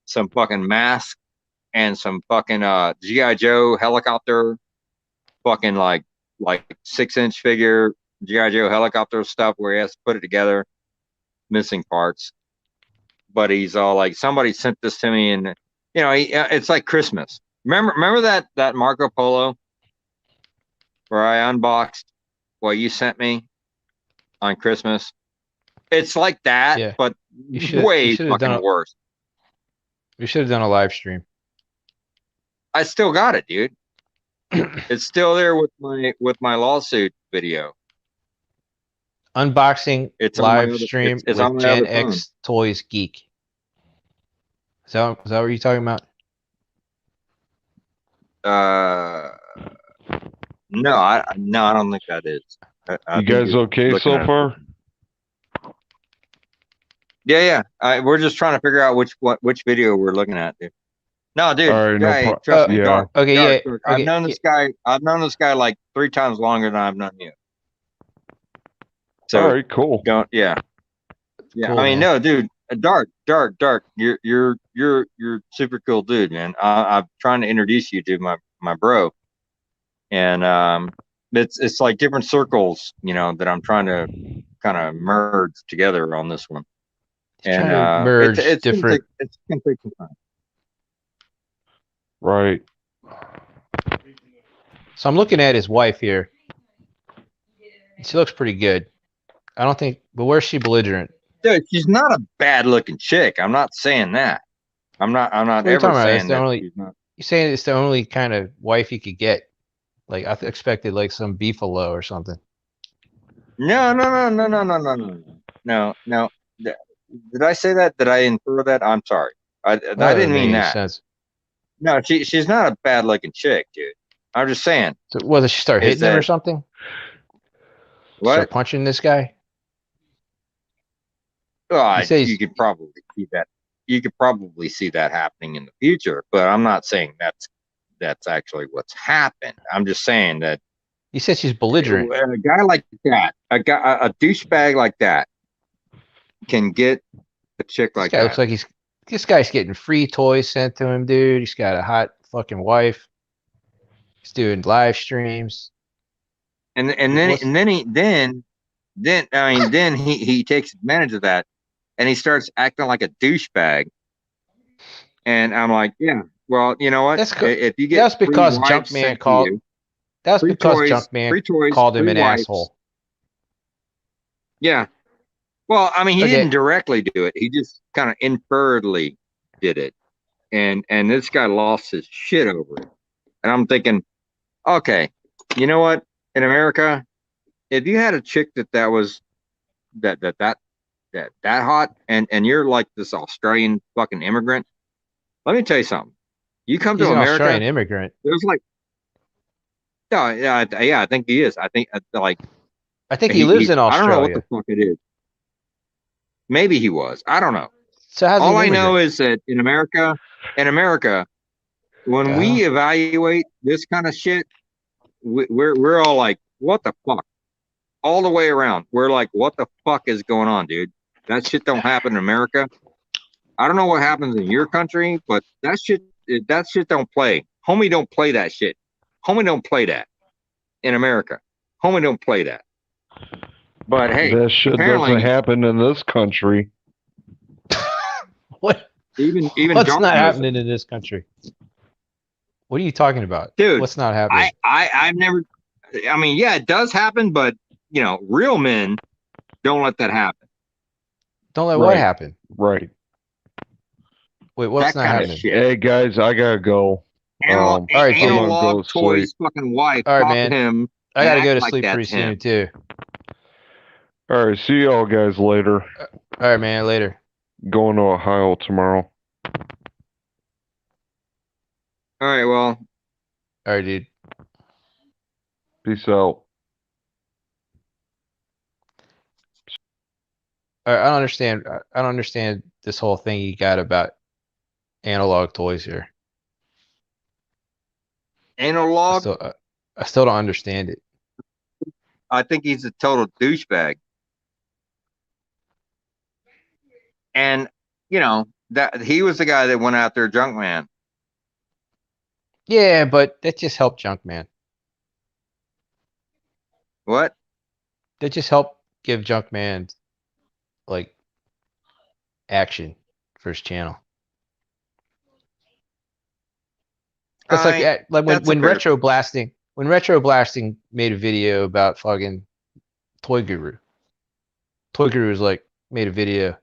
some fucking mask and some fucking GI Joe helicopter, fucking like 6-inch figure GI Joe helicopter stuff where he has to put it together, missing parts. But he's all like, somebody sent this to me, and you know, it's like Christmas. Remember that Marco Polo where I unboxed what you sent me on Christmas? It's like that, Yeah. but You way should've done fucking it. worse. we should have done a live stream. I still got it, dude. It's still there with my lawsuit video. Unboxing It's on my live other- stream it's on with my Gen other phone. X Toys Geek. Is that what you're talking about? No, I don't think that is. I You think guys you're okay looking so at it. far? Yeah. We're just trying to figure out which video we're looking at, dude. No, dude. All right, no guy, pro- trust me, yeah. Dark, Okay, Dark, yeah. Dark. Okay, I've known this guy. I've known this guy like 3 times longer than I've known you. So All right, cool. don't. Yeah. Cool, I mean, man. no, dude. Dark. You're super cool, dude, man. I'm trying to introduce you to my bro, and it's like different circles, you know, that I'm trying to kind of merge together on this one. He's trying to merge different. It's gonna take some time. Right. So I'm looking at his wife here. She looks pretty good. I don't think, but where's she belligerent? Dude, she's not a bad looking chick. I'm not saying that. I'm not What are you ever talking about? saying It's the that only- she's not. You're saying it's the only kind of wife you could get. Like I expected, like some beefalo or something. No. Did I say that? Did I infer that? I'm sorry. I That didn't mean make any that. sense. No, she's not a bad looking chick, dude. I'm just saying. So, what, does she start Is hitting him or that- something? What? Start punching this guy? Well, He says- you could probably see that. You could probably see that happening in the future, but I'm not saying that's actually what's happened. I'm just saying that He said she's belligerent. a guy like that, a douchebag like that, can get a chick This like guy that. looks like this guy's getting free toys sent to him, dude. He's got a hot fucking wife. He's doing live streams. and what's- then he takes advantage of that, and he starts acting like a douchebag. And I'm like, yeah, well, you know what? That's co- If you get that's because free wives Junkman sent to called- you, That's free because toys, Junkman free toys, called him free an wives. asshole. Yeah. Well, I mean, he Okay. didn't directly do it. He just kind of inferredly did it. And this guy lost his shit over it. And I'm thinking, okay, you know what? In America, if you had a chick that was that hot, and you're like this Australian fucking immigrant, let me tell you something. You come to He's an Australian America, immigrant. there's like, no, yeah, I think he is. I think like I think he lives in I don't know what the Australia. fuck it is. Maybe he was. I don't know. So how's he All an I know immigrant? is that in America, when Yeah. we evaluate this kind of shit, we're all like, what the fuck? All the way around, we're like, what the fuck is going on, dude? That shit don't happen in America. I don't know what happens in your country, but that shit don't play. Homie don't play that shit. Homie don't play that in America. Homie don't play that. But hey, That shit apparently doesn't happen in this country. What? even What's Dark not knows happening in this country? What are you talking about, dude. What's not happening? I've never. I mean, yeah, it does happen, but you know, real men don't let that happen. Don't let Right. what happen? Right. Wait, what's That not kind of happening? shit. Hey guys, I gotta go. All right, dude. I'm gonna go Analog to Toys sleep. fucking wife All right, talk man. to him. I gotta and go act to like sleep that pretty to him. soon too. All right, see y'all guys later. All right, man. Later. Going to Ohio tomorrow. All right, well, All right, dude. Peace out. All right, I don't understand. I don't understand this whole thing you got about analog toys here. analog. I still don't understand it. I think he's a total douchebag. And you know that he was the guy that went out there, Junkman. Yeah, but that just helped Junkman. What? That just helped give Junkman like action for his channel. That's like when that's a fair- Retroblasting made a video about fucking Toy Guru. Toy Guru was like made a video.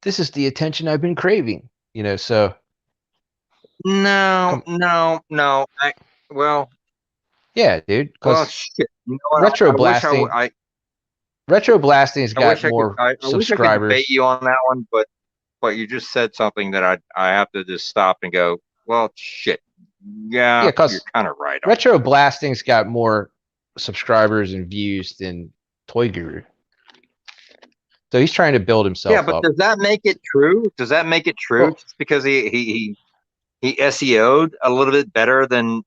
This is the attention I've been craving. You know, so No. Well, yeah, dude. well, Because shit. You know what? I wish Retroblasting's got more I wish I could subscribers. debate you on that one, but you just said something that I have to just stop and go, well, shit. Yeah, Yeah, 'cause you're kind of right. Retroblasting's got more subscribers and views than Toy Guru. So he's trying to build himself Yeah, but up. does that make it true? Does that make it true Well- just because he SEO'd a little bit better than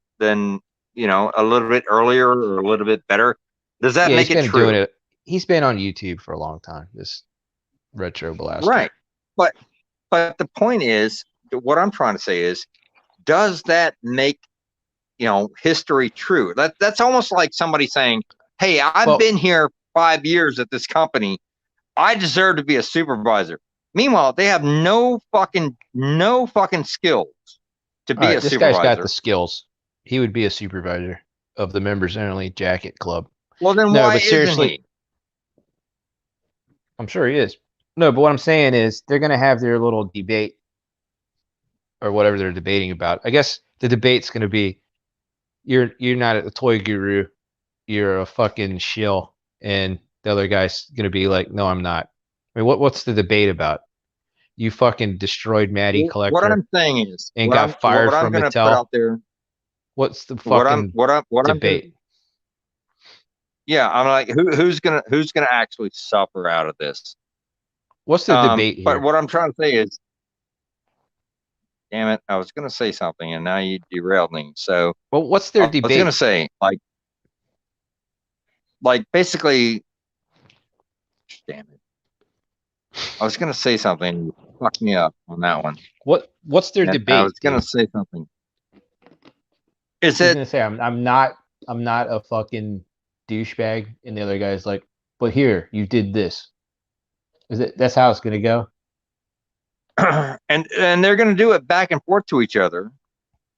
you know, a little bit earlier or a little bit better? Does that Yeah, make he's it been true? doing it. He's been on YouTube for a long time. This Retroblaster. Right. But the point is, what I'm trying to say is, does that make, you know, history true? That's almost like somebody saying, hey, I've been here 5 years at this company. I deserve to be a supervisor. Meanwhile, they have no fucking skills to be a This supervisor. guy's got the skills. He would be a supervisor of the members only jacket club. Well, then No, why but seriously, isn't he? I'm sure he is. No, but what I'm saying is they're gonna have their little debate or whatever they're debating about. I guess the debate's gonna be you're not a Toy Guru, you're a fucking shill, and the other guy's gonna be like, no, I'm not. I mean, what's the debate about? You fucking destroyed Maddie Collector. What I'm saying is, and got fired what I'm from gonna Mattel. put out there. What's the fucking debate? Yeah, I'm like, who's gonna actually suffer out of this? What's the debate here? But what I'm trying to say is, damn it, I was gonna say something and now you derailed me. So, well, what's their I debate? was gonna say, like basically, damn it, I was gonna say something. You fucked me up on that one. What's their debate? I was gonna say something. Is He's it? gonna say I'm not a fucking douchebag, and the other guy's like, but here you did this. That's how it's gonna go? and they're gonna do it back and forth to each other.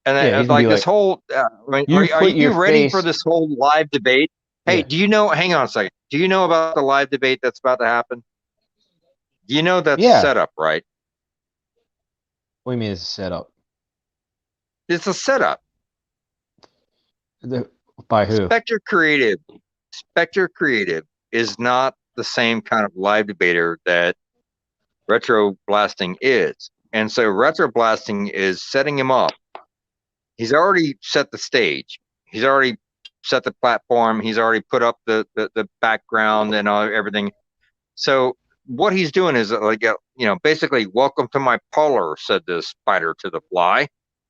And Yeah, then, like this whole, are you ready for this whole live debate? Hey, do you know? Hang on a second. Do you know about the live debate that's about to happen? Do you know that's set up, right? What do you mean it's a setup? It's a setup. By who? Spector Spector Creative is not the same kind of live debater that Retroblasting is. And so Retroblasting is setting him up. He's already set the stage. He's already set the platform. He's already put up the background and everything. So what he's doing is like, basically, welcome to my parlor, said the spider to the fly.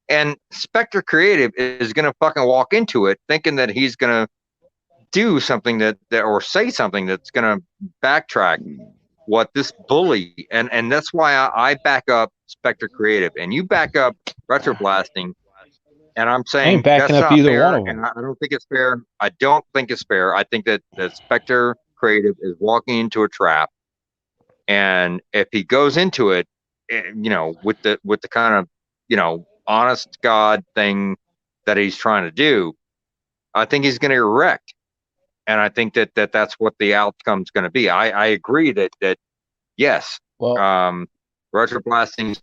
And Spector Creative is going to fucking walk into it thinking that he's going to do something that or say something that's going to backtrack what this bully. And that's why I back up Spector Creative and you back up Retroblasting. And I'm saying that's up not either fair, one of them. and I don't think it's fair. I don't think it's fair. I think that Spector Creative is walking into a trap, and if he goes into it, with the kind of honest to God thing that he's trying to do, I think he's going to get wrecked, and I think that's what the outcome's going to be. I agree that yes, Retroblasting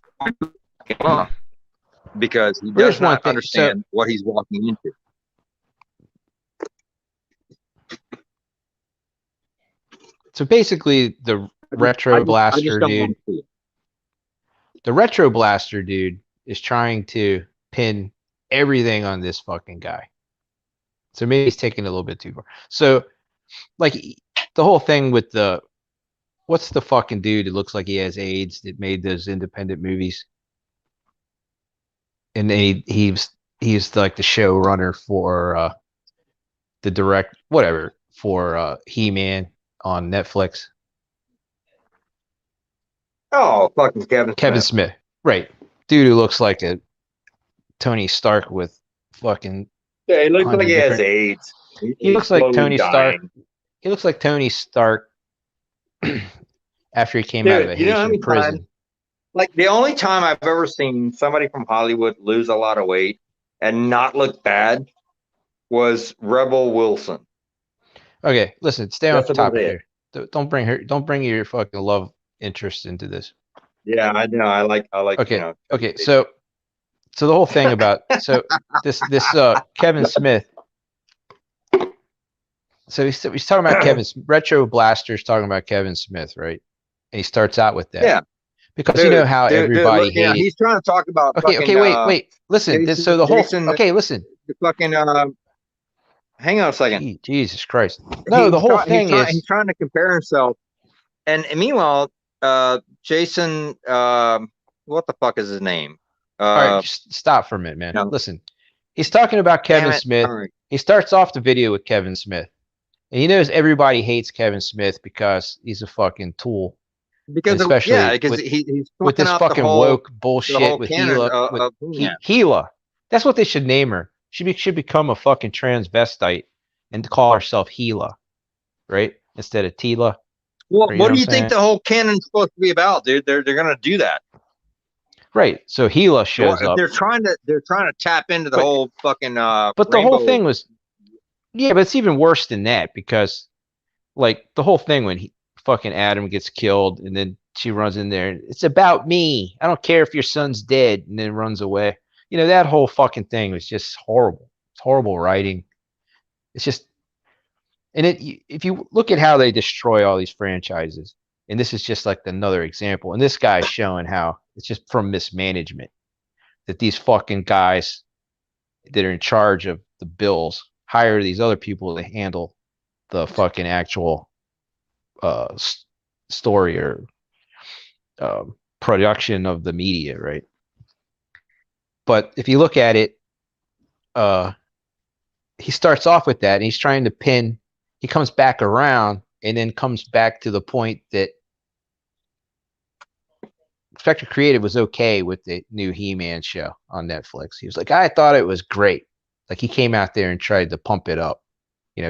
because he does not understand what he's walking into. So basically, the Retroblaster dude, the Retroblaster dude is trying to pin everything on this fucking guy. So maybe he's taking it a little bit too far. So, like, the whole thing with what's the fucking dude that looks like he has AIDS that made those independent movies? And he's like the showrunner for for He-Man on Netflix. Oh, fucking Kevin Smith. Right. Dude who looks like a Tony Stark with fucking... Yeah, he looks like he has AIDS. He looks like Tony Stark. He looks like Tony Stark after he came out of a Haitian prison. Like, the only time I've ever seen somebody from Hollywood lose a lot of weight and not look bad was Rebel Wilson. Okay, listen, stay on topic here. Don't bring your fucking love interest into this. Yeah, I know. I like. Okay, okay. So the whole thing about this Kevin Smith. So he's talking about Retroblaster's talking about Kevin Smith, right? And he starts out with that. Yeah. Because you know how everybody hated. Yeah, he's trying to talk about. Okay, wait. Listen. Listen. The fucking. Hang on a second. Jesus Christ. No, the whole thing is he's trying to compare himself, and meanwhile, Jason, what the fuck is his name? All right, just stop for a minute, man. No. Listen, he's talking about Kevin Smith. Right. He starts off the video with Kevin Smith, and he knows everybody hates Kevin Smith because he's a fucking tool. Because he's with this fucking woke bullshit with Gila. Gila. That's what they should name her. She should become a fucking transvestite and call herself Gila, right? Instead of Tila. Well, what do you think the whole canon's supposed to be about, dude? They're gonna do that, right? So Gila shows up. They're trying to tap into the whole fucking. But the whole thing was, yeah, but it's even worse than that because, like, the whole thing when fucking Adam gets killed and then she runs in there. It's about me. I don't care if your son's dead, and then runs away. You know, that whole fucking thing was just horrible. It's horrible writing. It's just, and if you look at how they destroy all these franchises, and this is just like another example, and this guy's showing how it's just from mismanagement that these fucking guys that are in charge of the bills hire these other people to handle the fucking actual story or production of the media, right? But if you look at it, he starts off with that, and he's trying to pin. He comes back around, and then comes back to the point that Spector Creative was okay with the new He-Man show on Netflix. He was like, I thought it was great. Like, he came out there and tried to pump it up,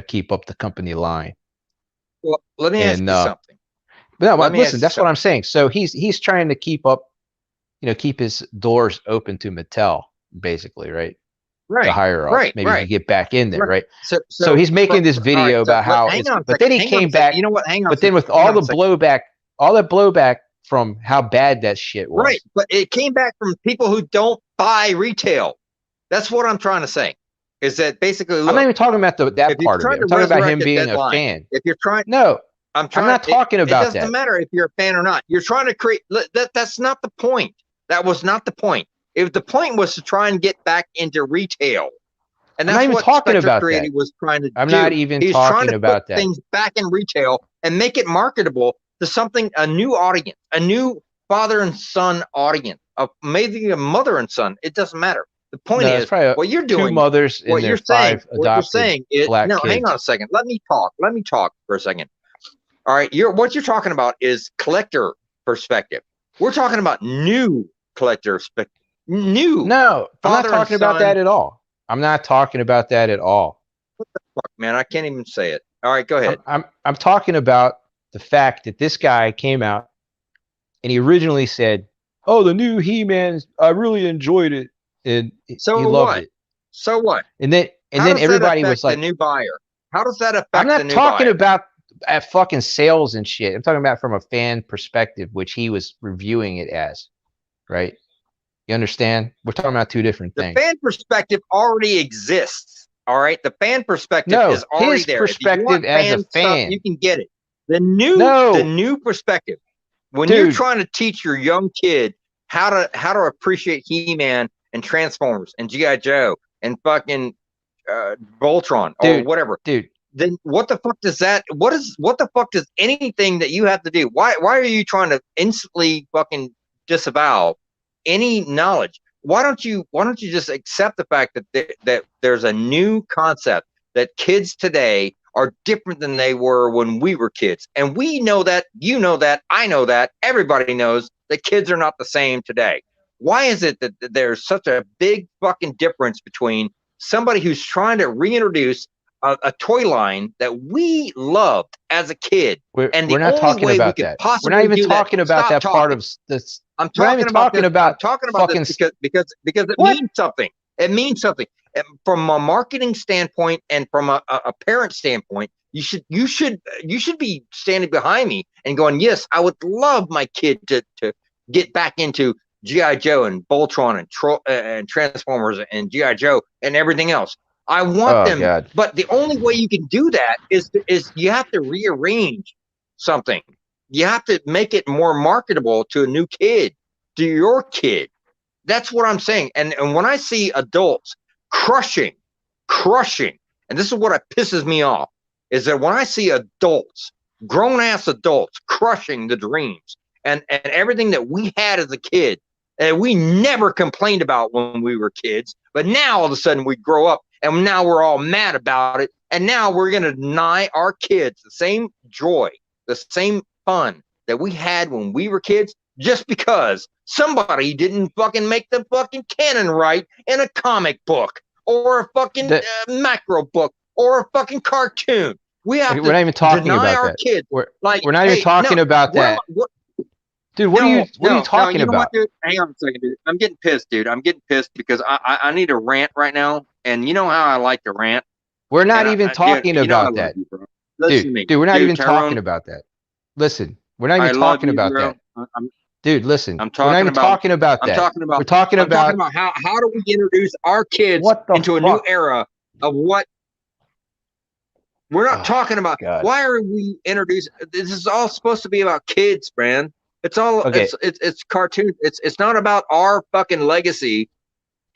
keep up the company line. Well, let me ask you something. But no, listen, that's what I'm saying. So he's trying to keep up, keep his doors open to Mattel, basically, right? Right. The higher ups, maybe he can get back in there, right? So he's making this video about how, but then he came back. You know what? Hang on. But then with all the blowback from how bad that shit was, right? But it came back from people who don't buy retail. That's what I'm trying to say. is that basically, look, I'm not even talking about that if you're part of trying it. I'm to talking about him resurrect a being a deadline, fan. if you're trying, No, I'm I'm not talking it about doesn't that. matter if you're a fan or not. You're trying to create. That's not the point. That was not the point. If the point was to try and get back into retail, and I'm that's not even what talking Spector about Creative that. was trying to I'm do. not even He's trying talking to about put that. things back in retail and make it marketable to something, a new audience, a new father and son audience, maybe a mother and son. It doesn't matter. The point No, it's is, probably what you're two doing, mothers and what their you're saying, 5 what you're adopted saying is, black no, kids. hang on a second. Let me talk. Let me talk for a second. All right, what you're talking about is collector perspective. We're talking about new collector perspective. New. No, I'm not Father and talking about son. that at all. I'm not talking about that at all. Fuck, man, I can't even say it. All right, go ahead. I'm talking about the fact that this guy came out and he originally said, "Oh, the new He-Man, I really enjoyed it," and So he loved what? it. So what? And then How does that everybody affect was like, the new buyer? How does that affect I'm the not new talking buyer? about at fucking sales and shit. I'm talking about from a fan perspective, which he was reviewing it as, right? You understand? We're talking about two different The things. fan perspective already exists. All right, the fan perspective No, is already his there. perspective if you want as a fan stuff, fan. you can get it. The No. new perspective. When Dude. you're trying to teach your young kid how to appreciate He-Man and Transformers and G.I. Joe and fucking Voltron or whatever, dude, then what the fuck does that? What the fuck does anything that you have to do? Why are you trying to instantly fucking disavow any knowledge? Why don't you just accept the fact that there's a new concept, that kids today are different than they were when we were kids, and we know that, you know that, I know that, everybody knows that kids are not the same today. Why is it that there's such a big fucking difference between somebody who's trying to reintroduce a toy line that we loved as a kid, and we're not talking about that. We're not even talking about that part of this. I'm talking about this. I'm talking about this because it means something. It means something. And from a marketing standpoint and from a parent standpoint, you should be standing behind me and going, yes, I would love my kid to get back into G.I. Joe and Voltron and Transformers and G.I. Joe and everything else. I want them, God. but the only way you can do that is you have to rearrange something. You have to make it more marketable to a new kid, to your kid. That's what I'm saying. And when I see adults crushing, and this is what pisses me off, is that when I see adults, grown-ass adults, crushing the dreams and everything that we had as a kid, and we never complained about when we were kids, but now all of a sudden we grow up and now we're all mad about it, and now we're going to deny our kids the same joy, the same fun that we had when we were kids, just because somebody didn't fucking make the fucking canon right in a comic book or a fucking macro book or a fucking cartoon. We have we're not even talking deny about our that. kids. We're not even talking about that. Dude, what are you talking you know about? What, dude? Hang on a second, dude. I'm getting pissed, dude. I'm getting pissed because I need a rant right now, and you know how I like to rant. We're not even talking about that. Dude, we're not even talking about that. Listen, we're not even talking about that. Dude, listen. We're not even talking about that. We're talking about how do we introduce our kids into a new era of what we're not talking about. God. Why are we introducing? This is all supposed to be about kids, man. It's all it's cartoon. It's not about our fucking legacy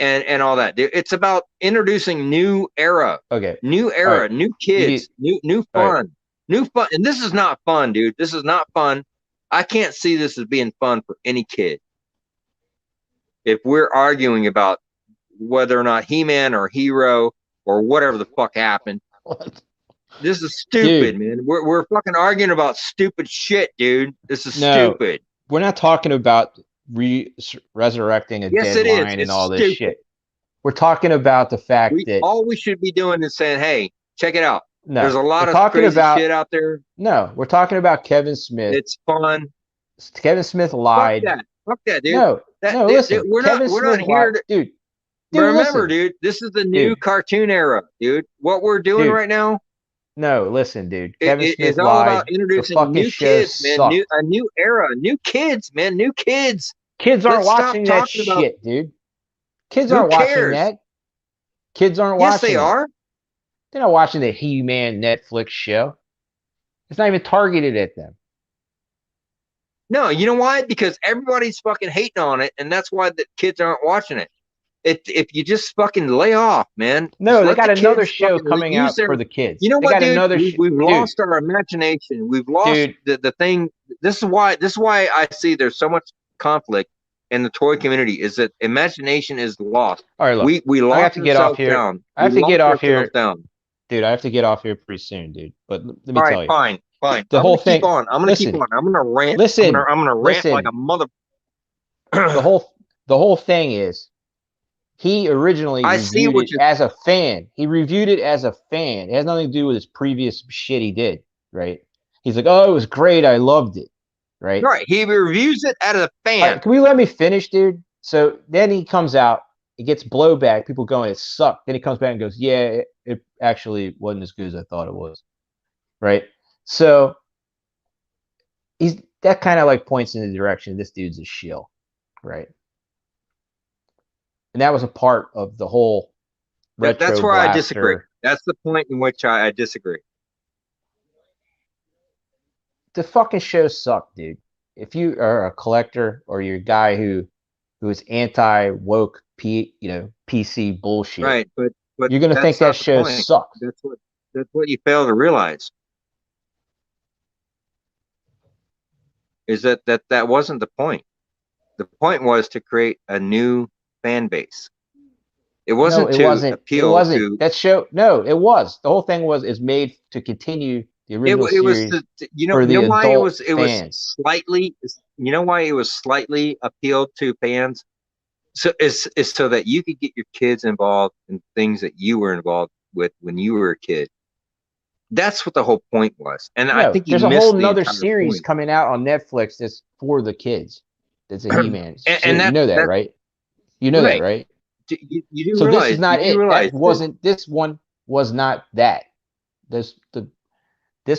and all that. It's about introducing new era. New era, right. New kids, new fun. Right. New fun. And this is not fun, dude. This is not fun. I can't see this as being fun for any kid. If we're arguing about whether or not He-Man or Hero or whatever the fuck happened. What? This is stupid, dude. Man. We're fucking arguing about stupid shit, dude. This is stupid. We're not talking about resurrecting a dead line and all this shit. We're talking about the fact that all we should be doing is saying, "Hey, check it out. No, there's a lot of crazy shit out there." No, we're talking about Kevin Smith. It's fun. Kevin Smith lied. Fuck that, dude. No, listen. We're not here to, dude. Remember, dude, this is the new cartoon era, dude. What we're doing right now. No, listen, dude. Kevin Smith is all about introducing new kids, man. A new era, new kids, man. New kids. Kids aren't watching that shit, dude. Kids aren't watching that. Kids aren't Yes, watching they it. are. They're not watching the He-Man Netflix show. It's not even targeted at them. No, you know why? Because everybody's fucking hating on it, and that's why the kids aren't watching it. If you just fucking lay off, man. No, they Let got the another kids show fucking coming use out their. for the kids. You know They what, got dude? another We've dude. lost our imagination. We've lost the thing. This is why I see there's so much conflict in the toy community. Is that imagination is lost. All right, look. We I have locked to get off ourselves here. down. I have We to get locked off here. ourselves down. Dude, I have to get off here pretty soon, dude. But let me All tell right, you. fine. The I'm whole gonna keep thing. on. I'm gonna keep on. I'm gonna rant. Listen. I'm gonna rant like a mother. The whole thing is he originally I see reviewed what it you're. as a fan. He reviewed it as a fan. It has nothing to do with his previous shit he did, right? He's like, oh, it was great. I loved it, right? Right. He reviews it as a All fan. right, can we let me finish, dude? So then he comes out, he gets blowback, people going, it sucked. Then he comes back and goes, yeah, it actually wasn't as good as I thought it was, right? So that kind of like points in the direction this dude's a shill, right? And that was a part of the whole That's where I disagree. Retroblaster. That's the point in which I disagree. The fucking shows suck, dude. If you are a collector or you're a guy who is anti-woke PC bullshit, Right, but you're gonna think that's that not the show point. sucks. That's what you fail to realize. Is that wasn't the point. The point was to create a new fan base. It wasn't it to wasn't. appeal It wasn't. to That show. No, it was. The whole thing is made to continue the original it was series for the why it was fans. Slightly, you know why it was slightly appealed to fans, so is so that you could get your kids involved in things that you were involved with when you were a kid. That's what the whole point was, and I think there's you a missed whole the nother entire series point. coming out on Netflix that's for the kids. That's a He-Man. And you know that, right? You know that, right? You do so realize, this is not you do it. realize That wasn't. This one was not that. This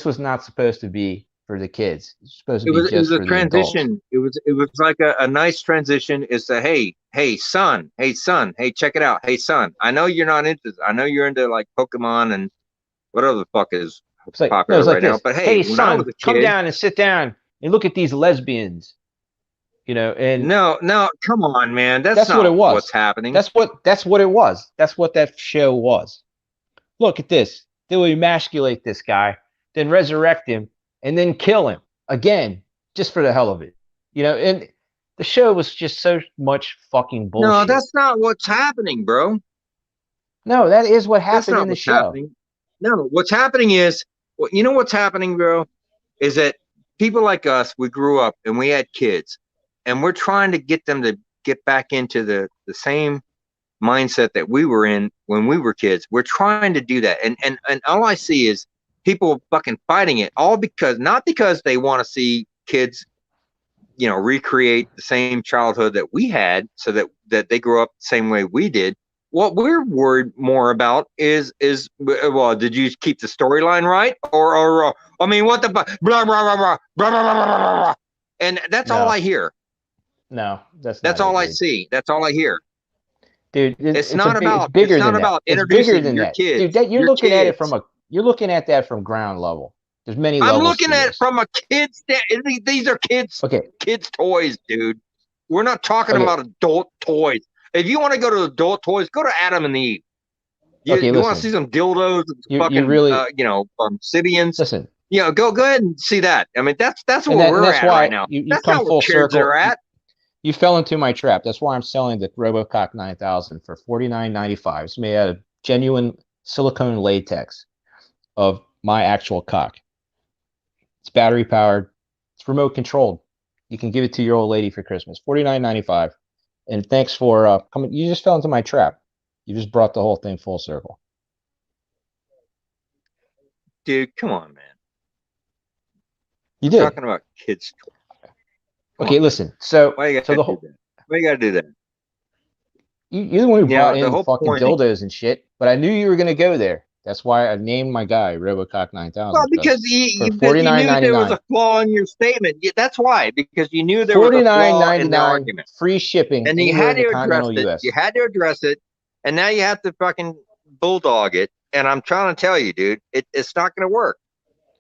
was not supposed to be for the kids. It's supposed to be just a for the adults. transition. It was like a nice transition. Is to hey son, check it out. Hey son, I know you're not into. I know you're into like Pokemon and whatever the fuck is popular right now. But hey, when I was a kid, come down and sit down and look at these lesbians. And no, come on, man. That's not what it was. What's happening? That's what it was. That's what that show was. Look at this. They will emasculate this guy, then resurrect him, and then kill him again, just for the hell of it. And the show was just so much fucking bullshit. No, that's not what's happening, bro. No, that is what happened in the show. Happening. No, what's happening is, you know what's happening, bro, is that people like us, we grew up and we had kids, and we're trying to get them to get back into the same mindset that we were in when we were kids. We're trying to do that, and all I see is people fucking fighting it, all not because they want to see kids, recreate the same childhood that we had, so that they grow up the same way we did. What we're worried more about is well, did you keep the storyline right, or I mean, what the blah blah blah blah blah blah blah blah blah, and that's all I hear. No, that's all I see. That's all I hear. Dude, it's bigger than that. It's bigger than your that. Kids. Dude, you're looking at it you're looking at that from ground level. There's many levels. I'm looking at it from a kid's. These are kids. Okay. Kids' toys, dude. We're not talking about adult toys. If you want to go to adult toys, go to Adam and Eve. You want to see some dildos, fucking, really, Sibians? Listen. Go ahead and see that. I mean, that's where we're at right now. That's come full circle. Are at. You fell into my trap. That's why I'm selling the RoboCop 9000 for $49.95. It's made out of genuine silicone latex of my actual cock. It's battery powered. It's remote controlled. You can give it to your old lady for Christmas. $49.95. And thanks for coming. You just fell into my trap. You just brought the whole thing full circle. Dude, come on, man. You did. Talking about kids' toys. Okay, listen. So, why you gotta do that? You're the one who brought in the fucking dildos and shit. But I knew you were going to go there. That's why I named my guy RoboCop 9000. Well, because you knew there was a flaw in your statement. That's why, because you knew there was a flaw in the argument. Free shipping, and you had to address it. You had to address it, and now you have to fucking bulldog it. And I'm trying to tell you, dude, it's not going to work.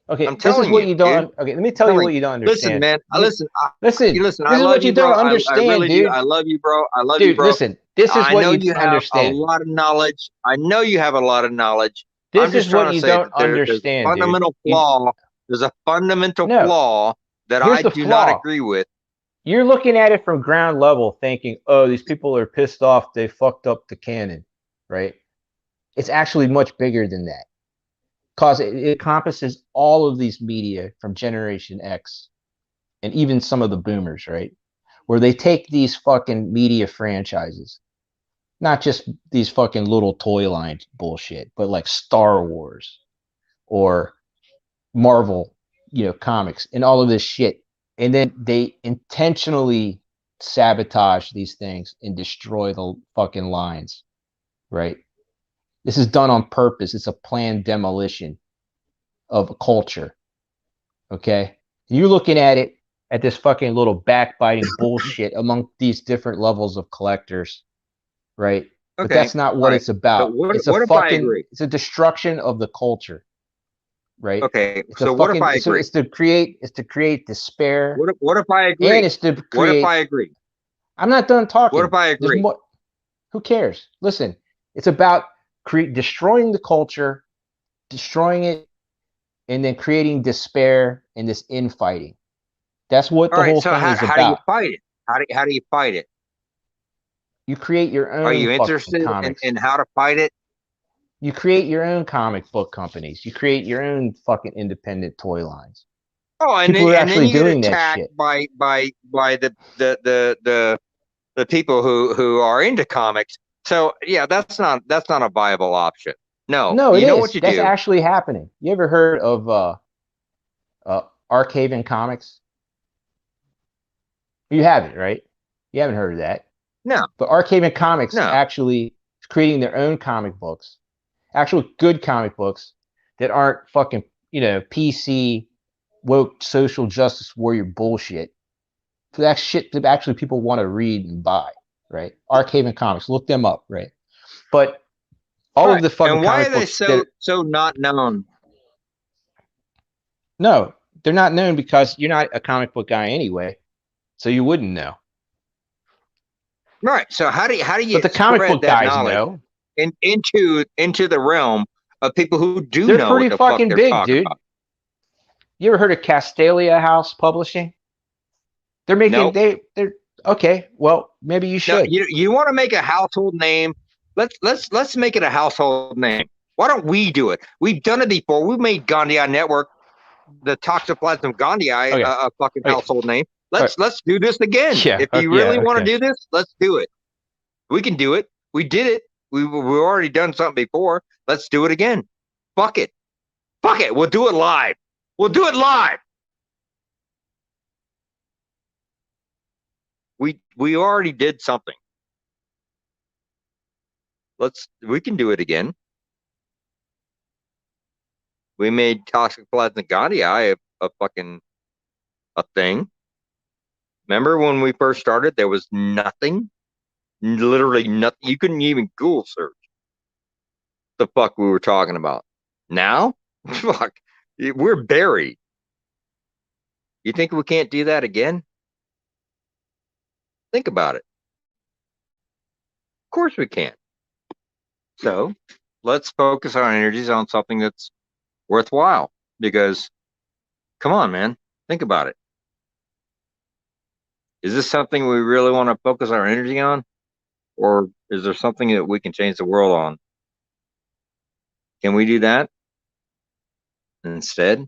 Okay, I'm this is telling what you, you don't. dude. Okay, let me tell you what you don't Listen, understand. man. Listen. Listen. Listen. This I is love what you don't bro. I understand, really dude. do. I love you, bro. I love you, Dude, bro. listen. This is I what know you you have understand. a lot of knowledge. I know you have a lot of knowledge. This I'm just is what trying to you say don't that there's a understand, dude. fundamental flaw. There's a fundamental No. flaw that Here's I the do not flaw. agree with. You're looking at it from ground level, thinking, "Oh, these people are pissed off. They fucked up the canon," right? It's actually much bigger than that, because it encompasses all of these media from Generation X and even some of the boomers, right? Where they take these fucking media franchises, not just these fucking little toy line bullshit, but like Star Wars or Marvel, comics and all of this shit. And then they intentionally sabotage these things and destroy the fucking lines, right? This is done on purpose. It's a planned demolition of a culture, okay? You're looking at this fucking little backbiting bullshit among these different levels of collectors, right? But Okay. that's not what Right. it's about. But It's what if I agree? it's a destruction of the culture, right? Okay. It's So what if I agree? it's to create despair, What if I agree? and it's to What if create. I agree? I'm not done talking. What if I There's agree? more. Who cares? Listen, it's about destroying the culture, destroying it, and then creating despair and this infighting. That's what All the right. whole So thing is how do you about. fight it? How do you fight it? You create your Are own you fucking interested comics. in how to fight it? You create your own comic book companies. You create your own fucking independent toy lines. Oh, People are and then actually you get doing that attacked shit. by the people who are into comics. So yeah, that's not a viable option. No, No, it you know is. what you That's do? actually happening. You ever heard of Archaven Comics? You haven't, right? You haven't heard of that. No, But Archaven Comics no. actually is creating their own comic books, actual good comic books that aren't fucking, PC woke social justice warrior bullshit. So that shit that actually people want to read and buy, right? Archaven Comics, look them up, right? But all of Right. the fucking And why are comic they books that so not known? no, they're not known because you're not a comic book guy anyway, so you wouldn't know. Right. So how do you But the comic spread book that guys knowledge know. into the realm of people who do They're know what pretty the fuck fucking they're big, talking dude. about? You ever heard of Castalia House Publishing? They're making Nope. they're okay. Well, maybe you No, should. you want to make a household name? Let's make it a household name. Why don't we do it? We've done it before. We made Gandhi Network, the Toxoplasm Gandhi, Okay. a fucking Okay. household name. Right. Let's do this again. Yeah. If you Yeah. really want to Okay. do this, let's do it. We can do it. We did it. We've already done something before. Let's do it again. Fuck it. Fuck it. We'll do it live. We'll do it live. We already did something. We can do it again. We made Toxoplasma Gandhi a fucking a thing. Remember when we first started? There was nothing, literally nothing. You couldn't even Google search the fuck we were talking about. Now, fuck, we're buried. You think we can't do that again? Think about it. Of course we can. So let's focus our energies on something that's worthwhile. Because, come on, man, think about it. Is this something we really want to focus our energy on? Or is there something that we can change the world on? Can we do that instead?